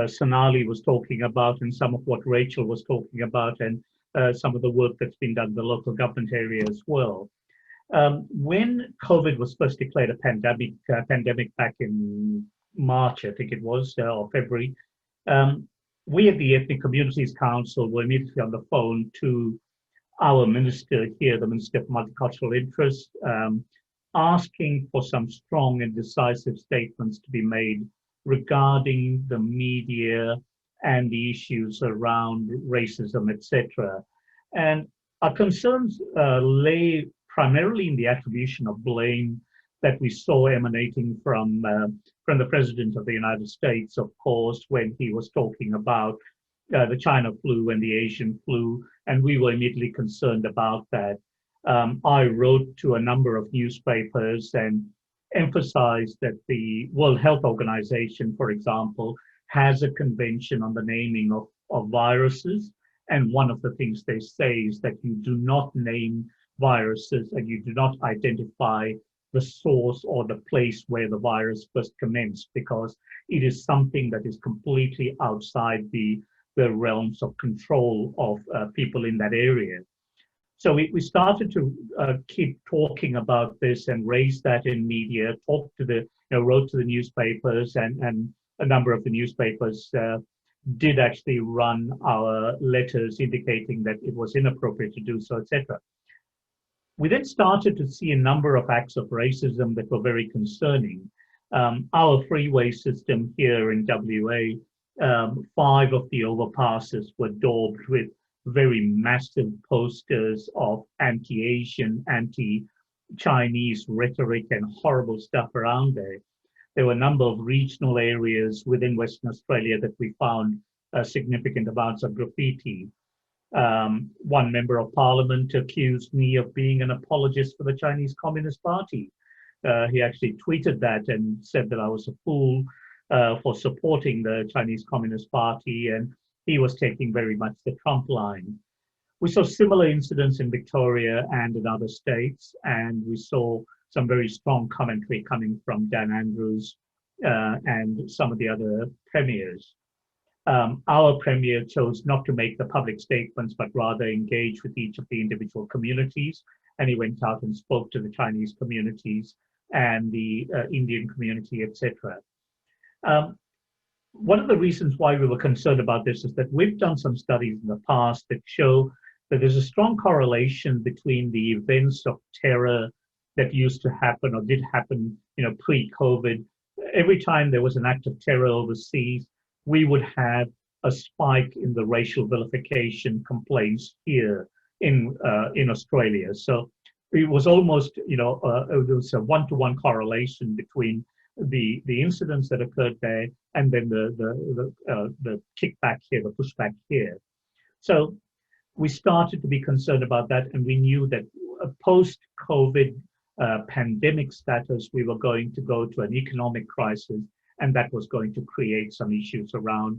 Sonali was talking about and some of what Rachel was talking about, and some of the work that's been done in the local government area as well. When COVID was first declared a pandemic back in March, I think it was, or February, we at the Ethnic Communities Council were immediately on the phone to our minister here, the Minister of Multicultural Interests, asking for some strong and decisive statements to be made regarding the media and the issues around racism, etc. And our concerns lay primarily in the attribution of blame that we saw emanating from the President of the United States, of course, when he was talking about the China flu and the Asian flu, and we were immediately concerned about that. I wrote to a number of newspapers and emphasized that the World Health Organization, for example, has a convention on the naming of viruses. And one of the things they say is that you do not name viruses and you do not identify the source or the place where the virus first commenced, because it is something that is completely outside the realms of control of people in that area. So we started to keep talking about this and raise that in media, wrote to the newspapers, and a number of the newspapers did actually run our letters indicating that it was inappropriate to do so, etc. We then started to see a number of acts of racism that were very concerning. Our freeway system here in WA, 5 of the overpasses were daubed with very massive posters of anti-Asian, anti-Chinese rhetoric and horrible stuff around there. There were a number of regional areas within Western Australia that we found significant amounts of graffiti. One member of parliament accused me of being an apologist for the Chinese Communist Party. He actually tweeted that and said that I was a fool for supporting the Chinese Communist Party, and he was taking very much the Trump line. We saw similar incidents in Victoria and in other states, and we saw some very strong commentary coming from Dan Andrews and some of the other premiers. Our premier chose not to make the public statements, but rather engage with each of the individual communities. And he went out and spoke to the Chinese communities and the Indian community, etc. One of the reasons why we were concerned about this is that we've done some studies in the past that show that there's a strong correlation between the events of terror that used to happen or did happen, pre-COVID. Every time there was an act of terror overseas, we would have a spike in the racial vilification complaints here in Australia. So it was almost, there was a one-to-one correlation between the incidents that occurred there and then the kickback here, the pushback here. So we started to be concerned about that, and we knew that post-COVID pandemic status, we were going to go to an economic crisis, and that was going to create some issues around,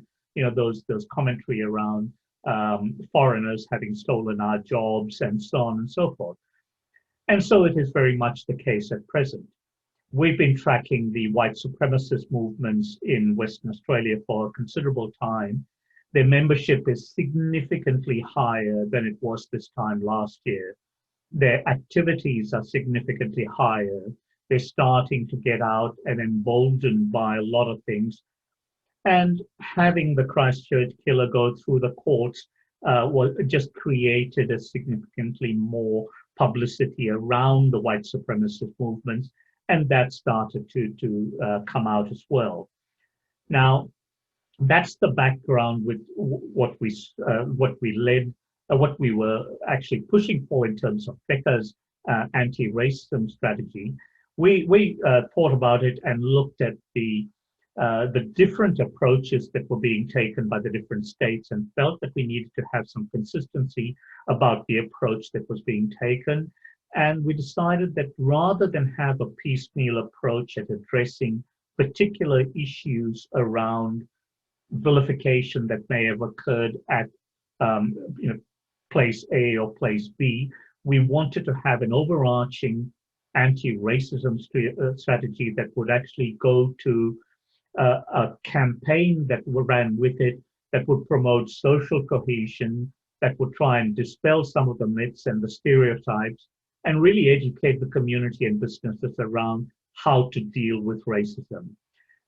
those commentary around foreigners having stolen our jobs and so on and so forth. And so it is very much the case at present. We've been tracking the white supremacist movements in Western Australia for a considerable time. Their membership is significantly higher than it was this time last year. Their activities are significantly higher. They're starting to get out and emboldened by a lot of things. And having the Christchurch killer go through the courts just created a significantly more publicity around the white supremacist movements, and that started to come out as well. Now, that's the background with what we were actually pushing for in terms of FECCA's anti-racism strategy. We thought about it and looked at the different approaches that were being taken by the different states and felt that we needed to have some consistency about the approach that was being taken. And we decided that rather than have a piecemeal approach at addressing particular issues around vilification that may have occurred at place A or place B, we wanted to have an overarching anti-racism strategy that would actually go to a campaign that ran with it, that would promote social cohesion, that would try and dispel some of the myths and the stereotypes, and really educate the community and businesses around how to deal with racism.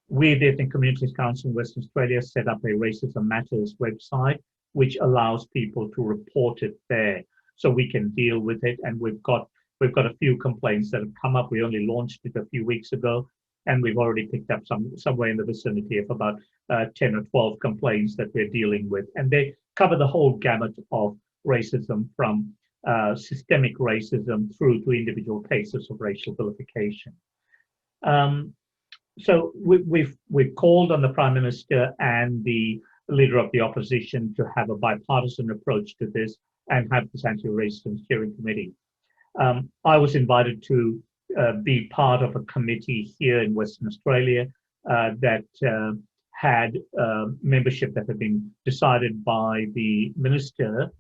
We, the Ethnic Communities Council in Western Australia, set up a Racism Matters website, which allows people to report it there, so we can deal with it. And we've got a few complaints that have come up. We only launched it a few weeks ago, and we've already picked up somewhere in the vicinity of about 10 or 12 complaints that we're dealing with. And they cover the whole gamut of racism, from systemic racism through to individual cases of racial vilification. So we've called on the Prime Minister and the Leader of the Opposition to have a bipartisan approach to this and have this anti-racism steering committee. I was invited to be part of a committee here in Western Australia that had membership that had been decided by the Minister.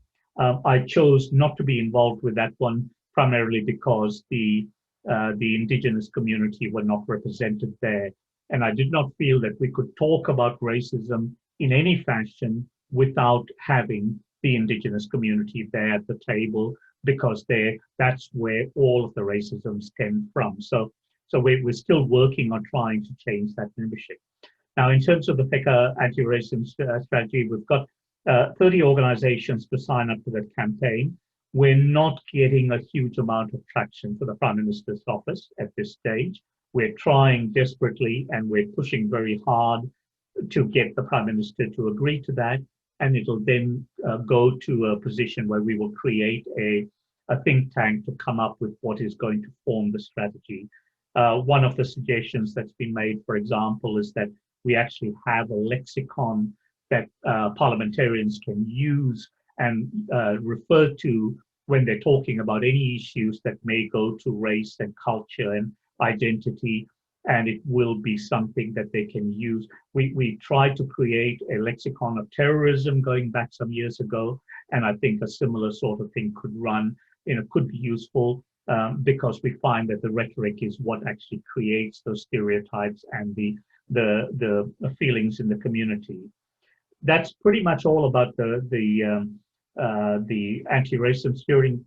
I chose not to be involved with that one, primarily because the Indigenous community were not represented there. And I did not feel that we could talk about racism in any fashion without having the Indigenous community there at the table, because that's where all of the racism stemmed from. So we're still working on trying to change that membership. Now, in terms of the FECCA anti-racism strategy, we've got 30 organizations to sign up to that campaign. We're not getting a huge amount of traction for the Prime Minister's office at this stage. We're trying desperately, and we're pushing very hard to get the Prime Minister to agree to that. And it'll then go to a position where we will create a think tank to come up with what is going to form the strategy. One of the suggestions that's been made, for example, is that we actually have a lexicon that parliamentarians can use and refer to when they're talking about any issues that may go to race and culture and identity, and it will be something that they can use. We tried to create a lexicon of terrorism going back some years ago, and I think a similar sort of thing could run, could be useful, because we find that the rhetoric is what actually creates those stereotypes and the feelings in the community. That's pretty much all about the anti-racism steering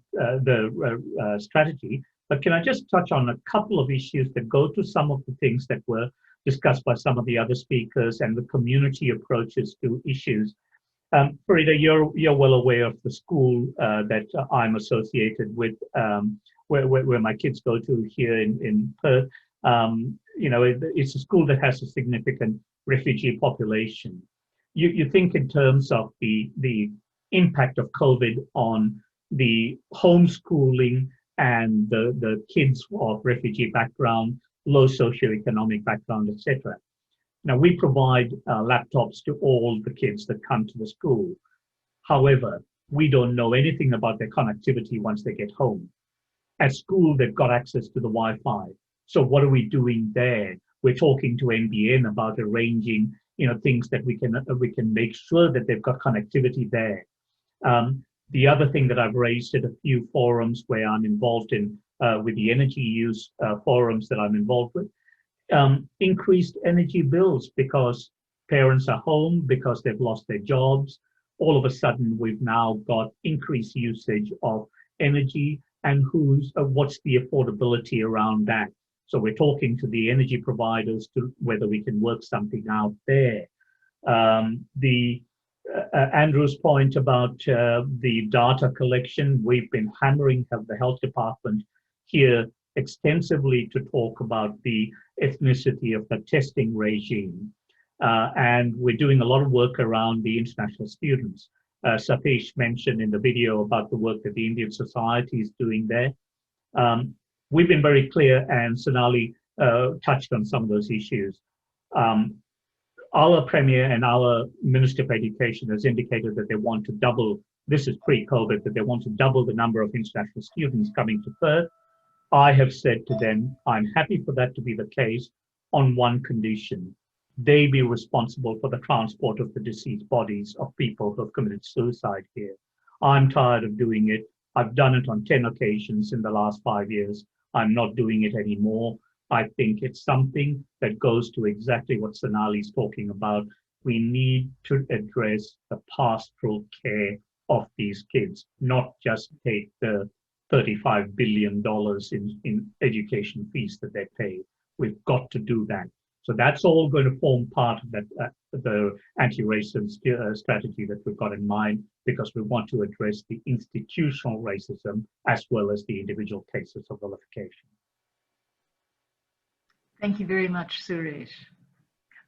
strategy. But can I just touch on a couple of issues that go to some of the things that were discussed by some of the other speakers and the community approaches to issues. Farida, you're well aware of the school that I'm associated with, where my kids go to here in Perth. It's a school that has a significant refugee population. You think in terms of the impact of COVID on the homeschooling and the kids of refugee background, low socioeconomic background, etc. Now, we provide laptops to all the kids that come to the school. However, we don't know anything about their connectivity once they get home. At school, they've got access to the Wi-Fi. So what are we doing there? We're talking to NBN about arranging, things that we can make sure that they've got connectivity there. The other thing that I've raised at a few forums where I'm involved in, with the energy use forums that I'm involved with, increased energy bills because parents are home, because they've lost their jobs. All of a sudden, we've now got increased usage of energy, and what's the affordability around that? So we're talking to the energy providers to whether we can work something out there. Andrew's point about the data collection, we've been hammering the health department here extensively to talk about the ethnicity of the testing regime. And we're doing a lot of work around the international students. Satish mentioned in the video about the work that the Indian Society is doing there. We've been very clear, and Sonali touched on some of those issues. Our Premier and our Minister for Education has indicated that they want to double, this is pre-COVID, that they want to double the number of international students coming to Perth. I have said to them, I'm happy for that to be the case on one condition. They be responsible for the transport of the deceased bodies of people who have committed suicide here. I'm tired of doing it. I've done it on 10 occasions in the last 5 years. I'm not doing it anymore. I think it's something that goes to exactly what Sonali's talking about. We need to address the pastoral care of these kids, not just take the $35 billion in education fees that they pay. We've got to do that. So that's all going to form part of that, the anti-racism strategy that we've got in mind, because we want to address the institutional racism as well as the individual cases of vilification. Thank you very much, Suresh.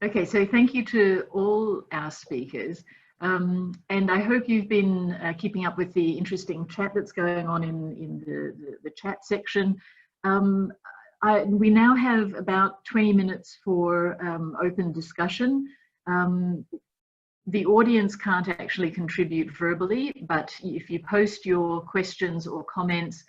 Okay, so thank you to all our speakers. And I hope you've been keeping up with the interesting chat that's going on in the chat section. We now have about 20 minutes for open discussion. The audience can't actually contribute verbally, but if you post your questions or comments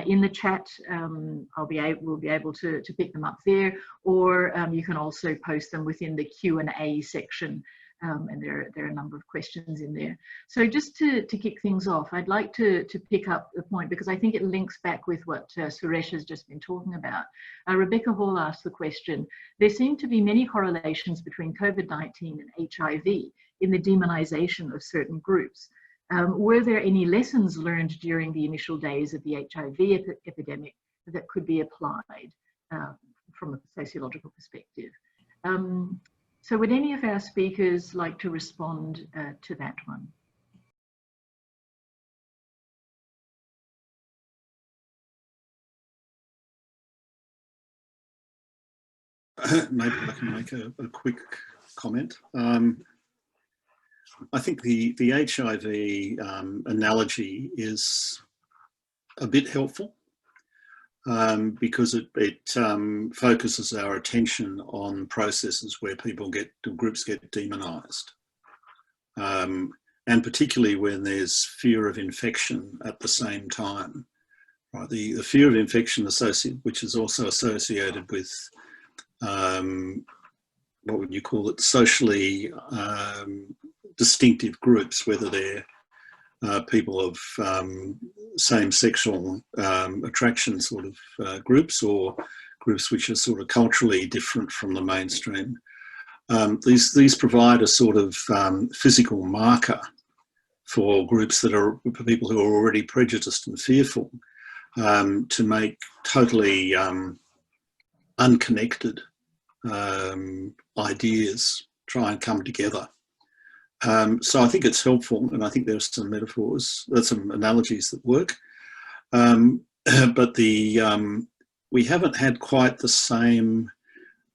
in the chat, we'll be able to pick them up there, or you can also post them within the Q&A section. And there are a number of questions in there. So just to kick things off, I'd like to pick up the point, because I think it links back with what Suresh has just been talking about. Rebecca Hall asked the question, there seem to be many correlations between COVID-19 and HIV in the demonization of certain groups. Were there any lessons learned during the initial days of the HIV epidemic that could be applied from a sociological perspective? So would any of our speakers like to respond to that one? Maybe I can make a quick comment. I think the HIV analogy is a bit helpful because it focuses our attention on processes where groups get demonized. and particularly when there's fear of infection at the same time. Right? The fear of infection which is also associated with what would you call it, socially distinctive groups, whether they're people of same sexual attraction sort of groups, or groups which are sort of culturally different from the mainstream. These provide a sort of physical marker for groups that are, for people who are already prejudiced and fearful, to make totally unconnected ideas try and come together. So I think it's helpful, and I think there's some metaphors, there's some analogies that work, but we haven't had quite the same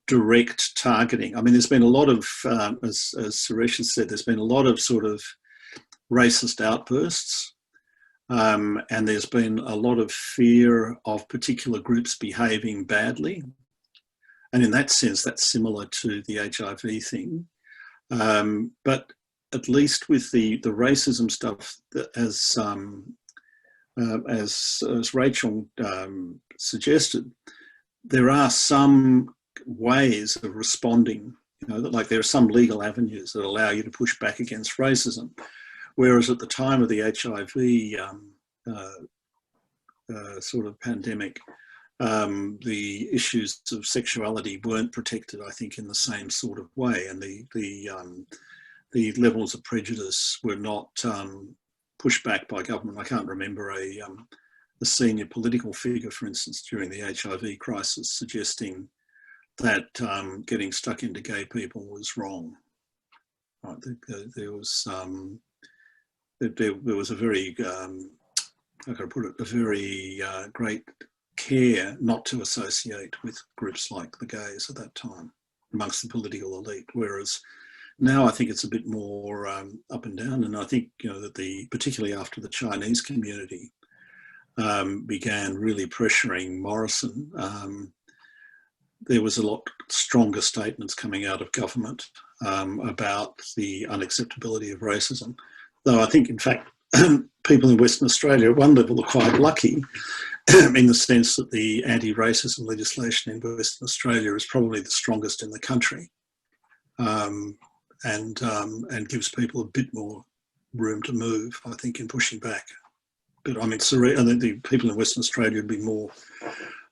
direct targeting. I mean, there's been a lot of, as Suresh has said, there's been a lot of sort of racist outbursts, and there's been a lot of fear of particular groups behaving badly. And in that sense, that's similar to the HIV thing. But at least with the racism stuff, as Rachel suggested, there are some ways of responding, you know, that, like, there are some legal avenues that allow you to push back against racism. Whereas at the time of the HIV sort of pandemic, the issues of sexuality weren't protected, I think, in the same sort of way, and the levels of prejudice were not pushed back by government. I can't remember a senior political figure, for instance, during the HIV crisis, suggesting that getting stuck into gay people was wrong. Right? There was a very, how can I put it, a very great care not to associate with groups like the gays at that time amongst the political elite, whereas now I think it's a bit more up and down. And I think, you know, that particularly after the Chinese community began really pressuring Morrison, there was a lot stronger statements coming out of government about the unacceptability of racism. Though I think, in fact, people in Western Australia at one level are quite lucky in the sense that the anti-racism legislation in Western Australia is probably the strongest in the country, and gives people a bit more room to move, I think, in pushing back. But I mean, I think the people in Western Australia would be more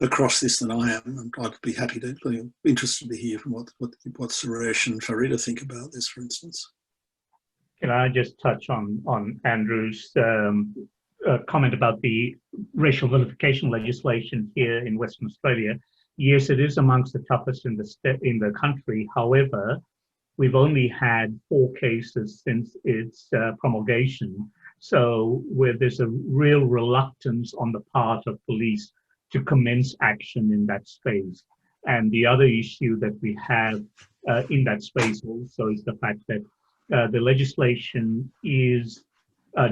across this than I am, and I'd be happy to, interested to hear from what Suresh and Farida think about this, for instance. Can I just touch on Andrew's comment about the racial vilification legislation here in Western Australia? Yes, it is amongst the toughest in the country. However, we've only had 4 cases since its promulgation. So where there's a real reluctance on the part of police to commence action in that space. And the other issue that we have in that space also is the fact that the legislation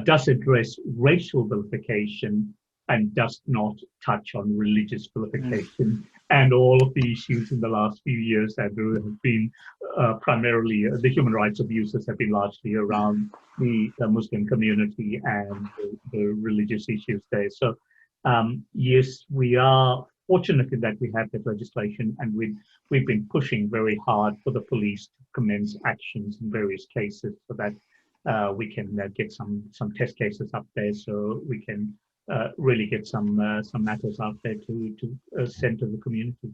does address racial vilification and does not touch on religious vilification. And all of the issues in the last few years, Andrew, have been primarily, the human rights abuses have been largely around the Muslim community and the religious issues there. So yes, we are fortunate in that we have that legislation, and we've been pushing very hard for the police to commence actions in various cases so that we can get some test cases up there, so we can really get some matters out there to send to the community.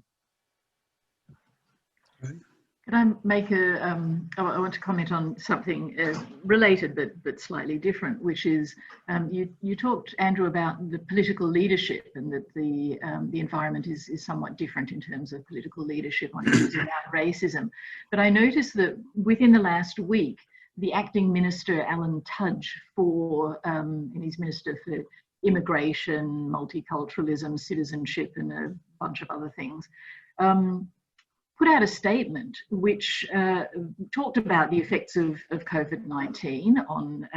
Can I make I want to comment on something related but slightly different, which is you talked, Andrew, about the political leadership, and that the environment is somewhat different in terms of political leadership on issues about racism. But I noticed that within the last week, the acting minister, Alan Tudge, and he's Minister for Immigration, Multiculturalism, Citizenship, and a bunch of other things, put out a statement which talked about the effects of COVID-19 on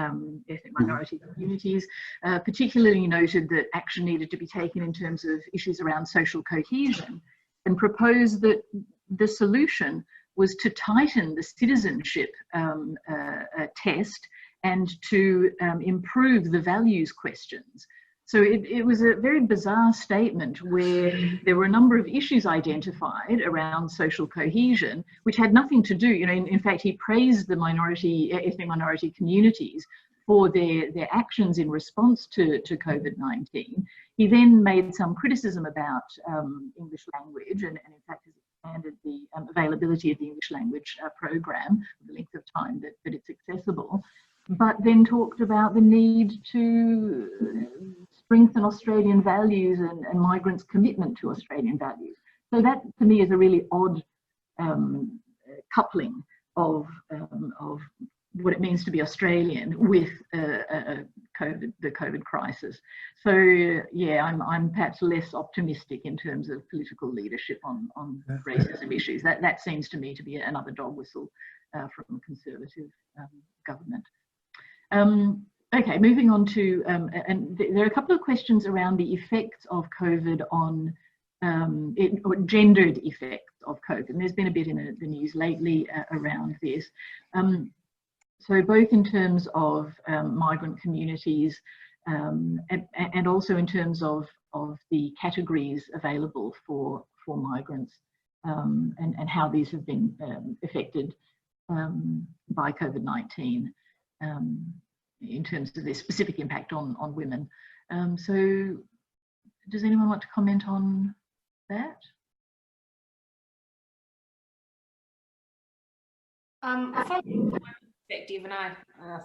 ethnic minority communities, particularly noted that action needed to be taken in terms of issues around social cohesion, and proposed that the solution was to tighten the citizenship test and to improve the values questions. So it was a very bizarre statement where there were a number of issues identified around social cohesion, which had nothing to do, in fact, he praised the ethnic minority communities for their actions in response to COVID-19. He then made some criticism about English language and in fact has expanded the availability of the English language program, the length of time that it's accessible, but then talked about the need to strengthen Australian values and migrants' commitment to Australian values. So that to me is a really odd coupling of what it means to be Australian with the COVID crisis. So yeah, I'm perhaps less optimistic in terms of political leadership on racism issues. That seems to me to be another dog whistle from a Conservative government. Okay, moving on to, and there are a couple of questions around the effects of COVID on, or gendered effects of COVID. And there's been a bit in the news lately around this. So both in terms of migrant communities and also in terms of the categories available for migrants and how these have been affected by COVID-19. In terms of their specific impact on women. So does anyone want to comment on that? From my perspective, and I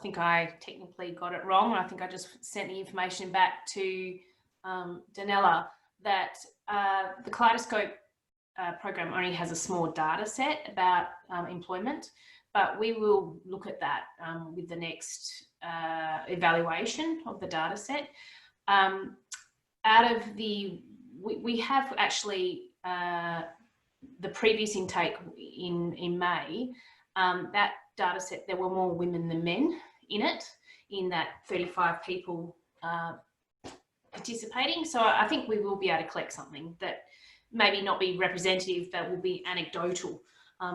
think I technically got it wrong, and I think I just sent the information back to Danella, that the Kaleidoscope program only has a small data set about employment, but we will look at that with the next evaluation of the data set. Out of we have actually the previous intake in May, that data set, there were more women than men in it, in that 35 people participating. So I think we will be able to collect something that maybe not be representative, but will be anecdotal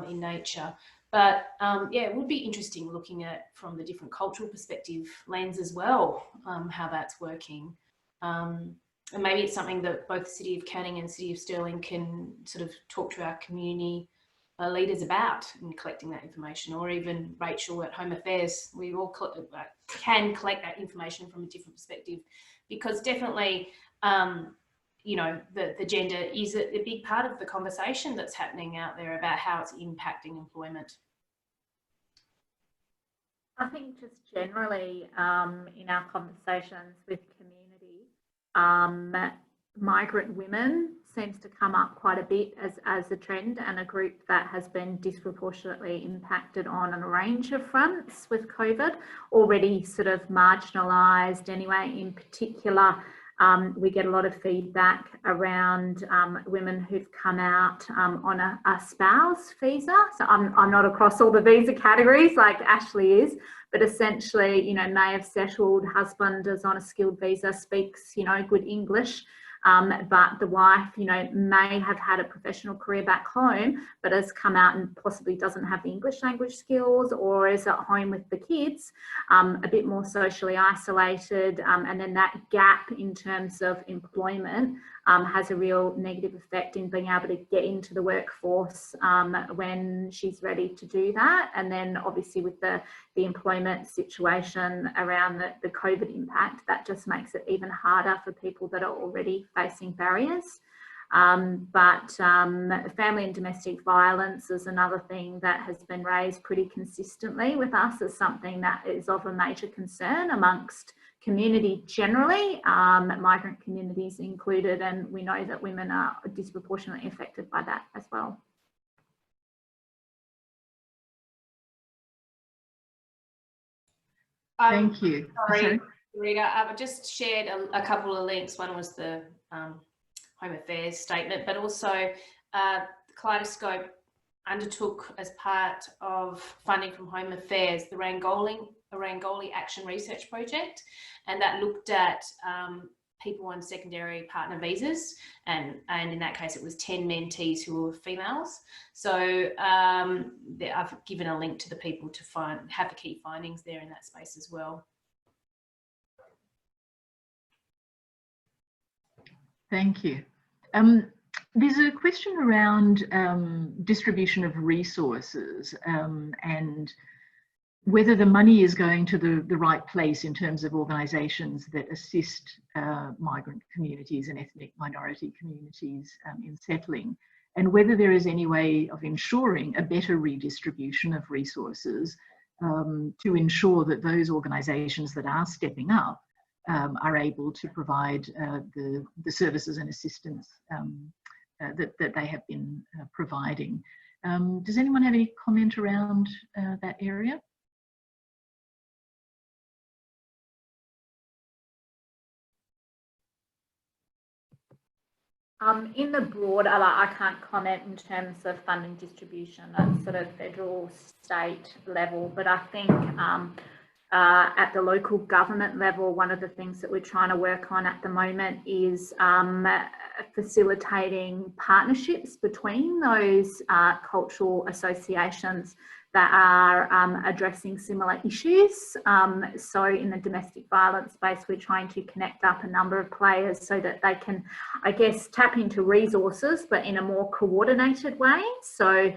in nature. But yeah, it would be interesting looking at from the different cultural perspective lens as well, how that's working. And maybe it's something that both the City of Canning and City of Stirling can sort of talk to our community leaders about in collecting that information, or even Rachel at Home Affairs. We all can collect that information from a different perspective, because definitely, you know, the gender is a big part of the conversation that's happening out there about how it's impacting employment. I think just generally in our conversations with community, migrant women seems to come up quite a bit as a trend, and a group that has been disproportionately impacted on a range of fronts with COVID, already sort of marginalised anyway. In particular, we get a lot of feedback around women who've come out on a spouse visa. So I'm not across all the visa categories like Ashley is, but essentially, you know, may have settled, husband is on a skilled visa, speaks, you know, good English. But the wife, you know, may have had a professional career back home, but has come out and possibly doesn't have the English language skills, or is at home with the kids, a bit more socially isolated. And then that gap in terms of employment has a real negative effect in being able to get into the workforce when she's ready to do that. And then obviously with the employment situation around the COVID impact, that just makes it even harder for people that are already facing barriers. But family and domestic violence is another thing that has been raised pretty consistently with us as something that is of a major concern amongst community generally, migrant communities included, and we know that women are disproportionately affected by that as well. Thank you. Sorry, Rita, I just shared a couple of links. One was the Home Affairs statement, but also Kaleidoscope undertook, as part of funding from Home Affairs, the Rangoli Action Research Project, and that looked at people on secondary partner visas, and in that case it was 10 mentees who were females. So I've given a link to the people to have the key findings there in that space as well. Thank you. There's a question around distribution of resources and whether the money is going to the right place in terms of organisations that assist migrant communities and ethnic minority communities in settling, and whether there is any way of ensuring a better redistribution of resources to ensure that those organisations that are stepping up are able to provide the services and assistance that they have been providing. Does anyone have any comment around that area? In the broad, I can't comment in terms of funding distribution at sort of federal, state level, but I think at the local government level, one of the things that we're trying to work on at the moment is facilitating partnerships between those cultural associations that are addressing similar issues. So in the domestic violence space, we're trying to connect up a number of players so that they can, I guess, tap into resources, but in a more coordinated way. So,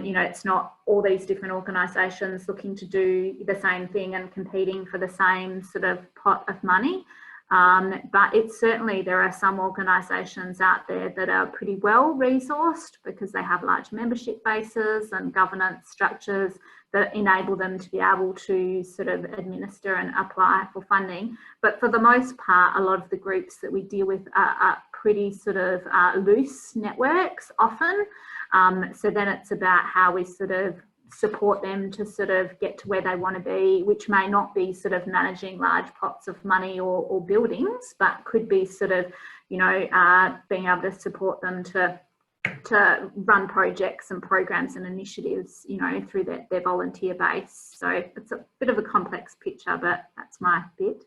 you know, it's not all these different organisations looking to do the same thing and competing for the same sort of pot of money. But it's certainly, there are some organisations out there that are pretty well resourced because they have large membership bases and governance structures that enable them to be able to sort of administer and apply for funding. But for the most part, a lot of the groups that we deal with are pretty sort of loose networks often. So then it's about how we sort of support them to sort of get to where they want to be, which may not be sort of managing large pots of money or buildings, but could be sort of, you know, being able to support them to run projects and programs and initiatives, you know, through their volunteer base. So it's a bit of a complex picture, but that's my bit.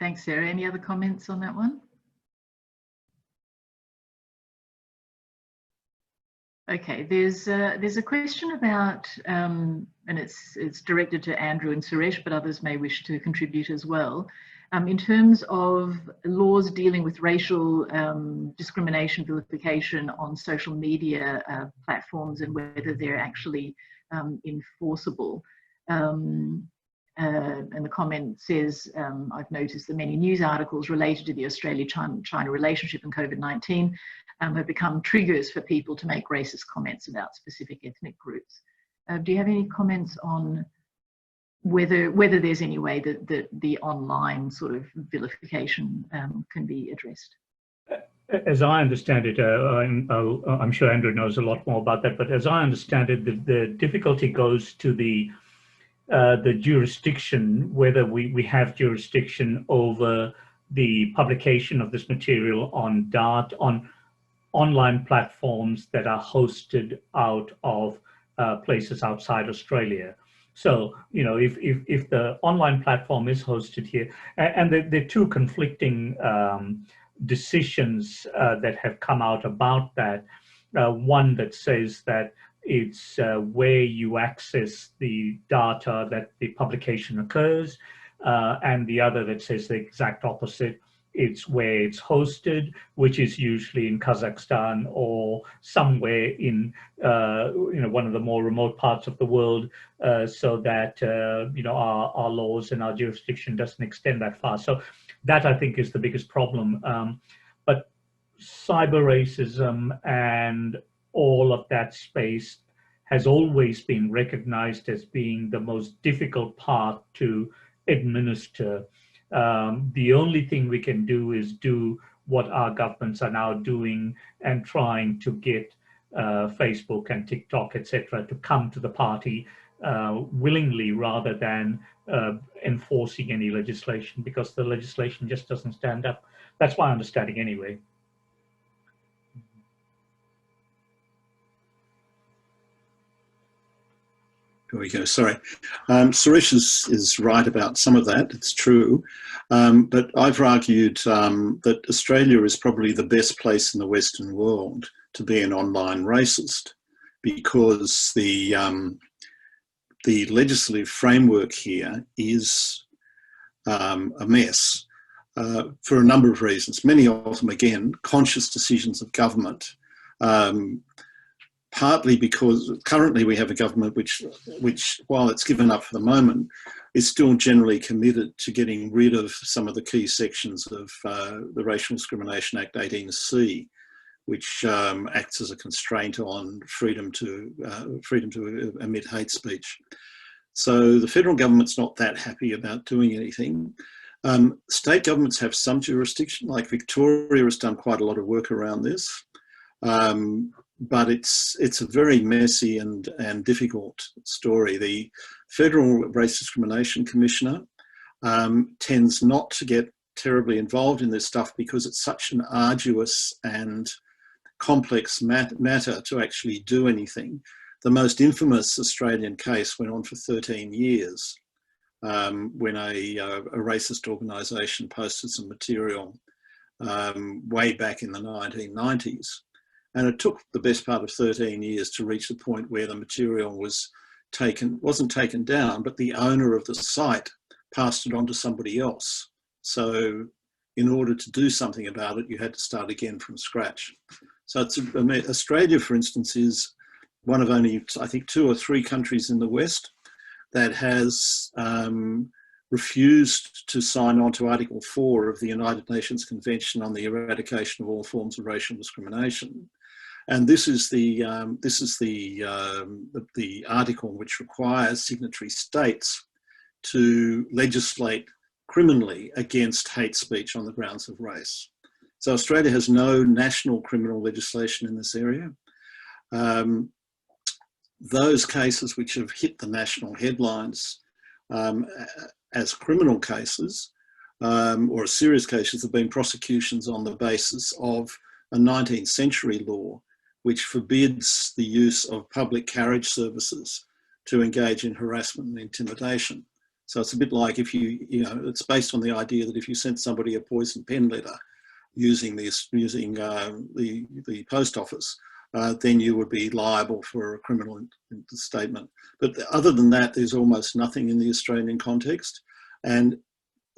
Thanks, Sarah. Any other comments on that one? Okay, there's a question about, and it's directed to Andrew and Suresh, but others may wish to contribute as well. In terms of laws dealing with racial discrimination, vilification on social media platforms and whether they're actually enforceable. And the comment says, I've noticed that many news articles related to the Australia-China relationship and COVID-19 have become triggers for people to make racist comments about specific ethnic groups. Do you have any comments on whether there's any way that the online sort of vilification can be addressed? As I understand it, I'm sure Andrew knows a lot more about that, but as I understand it, the difficulty goes to the jurisdiction, whether we have jurisdiction over the publication of this material on online platforms that are hosted out of places outside Australia. So, you know, if the online platform is hosted here, and there are two conflicting decisions that have come out about that. One that says that it's where you access the data that the publication occurs, and the other that says the exact opposite. It's where it's hosted, which is usually in Kazakhstan or somewhere in you know, one of the more remote parts of the world, so that you know, our laws and our jurisdiction doesn't extend that far. So that, I think, is the biggest problem. But cyber racism and all of that space has always been recognized as being the most difficult part to administer. The only thing we can do is do what our governments are now doing and trying to get Facebook and TikTok, etc., to come to the party willingly rather than enforcing any legislation, because the legislation just doesn't stand up. That's my understanding anyway. There we go, sorry. Suresh is right about some of that, it's true. But I've argued that Australia is probably the best place in the Western world to be an online racist, because the legislative framework here is a mess for a number of reasons. Many of them, again, conscious decisions of government. Partly because currently we have a government which, while it's given up for the moment, is still generally committed to getting rid of some of the key sections of the Racial Discrimination Act 18C, which acts as a constraint on freedom to emit hate speech. So the federal government's not that happy about doing anything. State governments have some jurisdiction, like Victoria has done quite a lot of work around this. But it's a very messy and difficult story. The Federal Race Discrimination Commissioner tends not to get terribly involved in this stuff because it's such an arduous and complex matter to actually do anything. The most infamous Australian case went on for 13 years when a racist organisation posted some material way back in the 1990s. And it took the best part of 13 years to reach the point where the material wasn't taken down, but the owner of the site passed it on to somebody else. So in order to do something about it, you had to start again from scratch. So Australia, for instance, is one of only, I think, 2 or 3 countries in the West that has refused to sign on to Article 4 of the United Nations Convention on the Eradication of All Forms of Racial Discrimination. And this is the article which requires signatory states to legislate criminally against hate speech on the grounds of race. So Australia has no national criminal legislation in this area. Those cases which have hit the national headlines as criminal cases or serious cases have been prosecutions on the basis of a 19th century law which forbids the use of public carriage services to engage in harassment and intimidation. So it's a bit like if it's based on the idea that if you sent somebody a poison pen letter using the post office, then you would be liable for a criminal statement. But other than that, there's almost nothing in the Australian context. And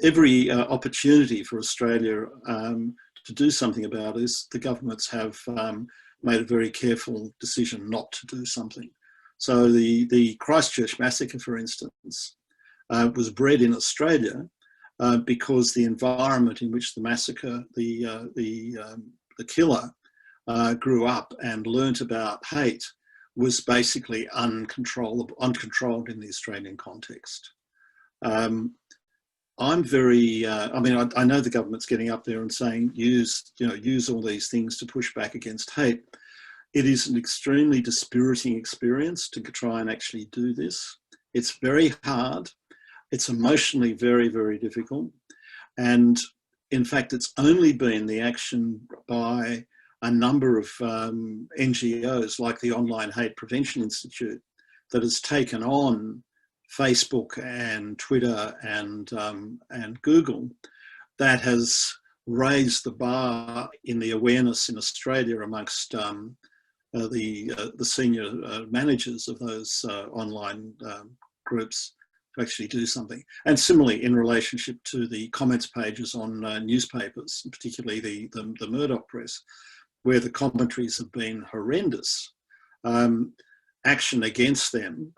every opportunity for Australia to do something about this, the governments have made a very careful decision not to do something. So the Christchurch massacre, for instance, was bred in Australia because the environment in which the massacre, the killer grew up and learnt about hate was basically uncontrolled in the Australian context. I'm very, I know the government's getting up there and saying use all these things to push back against hate. It is an extremely dispiriting experience to try and actually do this. It's very hard. It's emotionally very, very difficult. And in fact, it's only been the action by a number of NGOs like the Online Hate Prevention Institute that has taken on Facebook and Twitter and Google that has raised the bar in the awareness in Australia amongst the senior managers of those online groups to actually do something. And similarly in relationship to the comments pages on newspapers, particularly the Murdoch press, where the commentaries have been horrendous. Action against them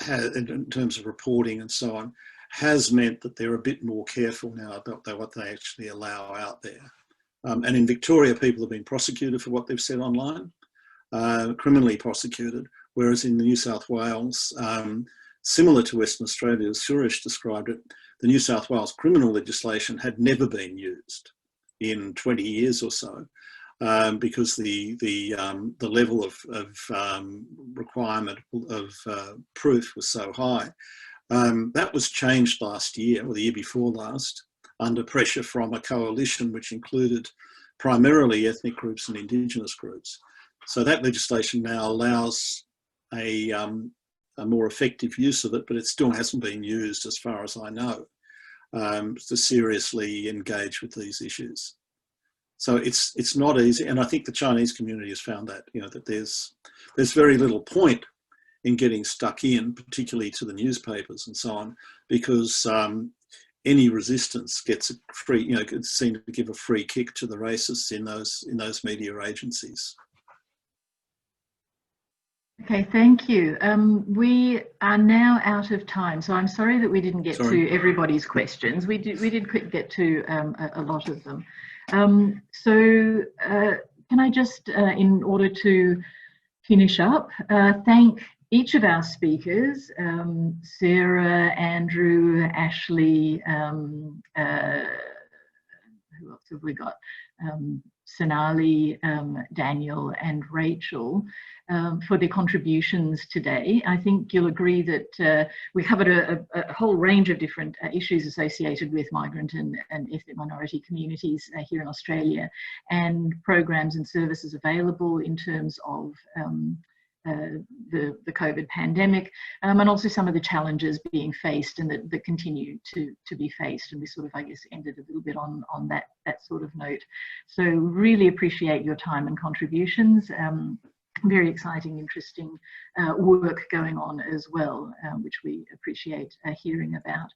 in terms of reporting and so on, has meant that they're a bit more careful now about what they actually allow out there. And in Victoria, people have been prosecuted for what they've said online, criminally prosecuted, whereas in New South Wales, similar to Western Australia, as Suresh described it, the New South Wales criminal legislation had never been used in 20 years or so. Because the level of requirement of proof was so high. That was changed last year, or the year before last, under pressure from a coalition which included primarily ethnic groups and Indigenous groups. So that legislation now allows a more effective use of it, but it still hasn't been used, as far as I know, to seriously engage with these issues. So it's not easy, and I think the Chinese community has found that, you know, that there's very little point in getting stuck in, particularly to the newspapers and so on, because any resistance gets a free, you know, could seem to give a free kick to the racists in those media agencies. Okay, thank you. We are now out of time, so I'm sorry that we didn't get to everybody's questions. We did get to a lot of them. So can I just, in order to finish up, thank each of our speakers, Sarah, Andrew, Ashley, who else have we got? Sonali, Daniel and Rachel, for their contributions today. I think you'll agree that we covered a whole range of different issues associated with migrant and ethnic minority communities here in Australia, and programs and services available in terms of the COVID pandemic, and also some of the challenges being faced and that continue to be faced. And we sort of, I guess, ended a little bit on that sort of note. So really appreciate your time and contributions. Very exciting, interesting work going on as well, which we appreciate hearing about.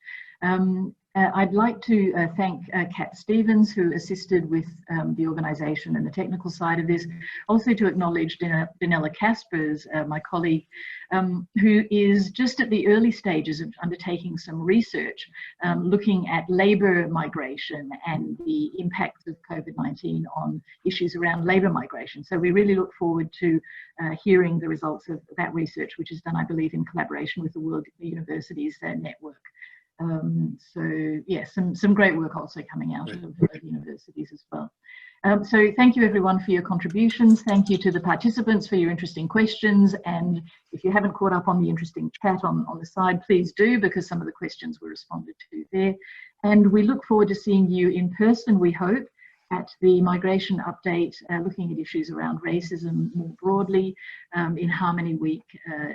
I'd like to thank Kat Stevens, who assisted with the organisation and the technical side of this. Also to acknowledge Danella Caspers, my colleague, who is just at the early stages of undertaking some research, looking at labour migration and the impacts of COVID-19 on issues around labour migration. So we really look forward to hearing the results of that research, which is done, I believe, in collaboration with the World Universities Network. So yeah, some great work also coming out of universities as well. So thank you everyone for your contributions. Thank you to the participants for your interesting questions. And if you haven't caught up on the interesting chat on the side, please do, because some of the questions were responded to there. And we look forward to seeing you in person, we hope, at the Migration Update, looking at issues around racism more broadly in Harmony Week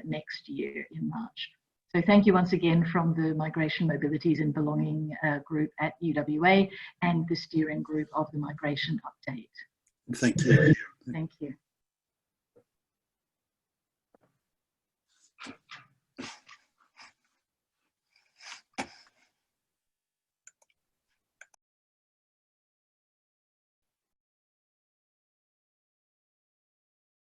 next year in March. So thank you once again from the Migration, Mobilities and Belonging group at UWA and the steering group of the Migration Update. Thank you. Thank you.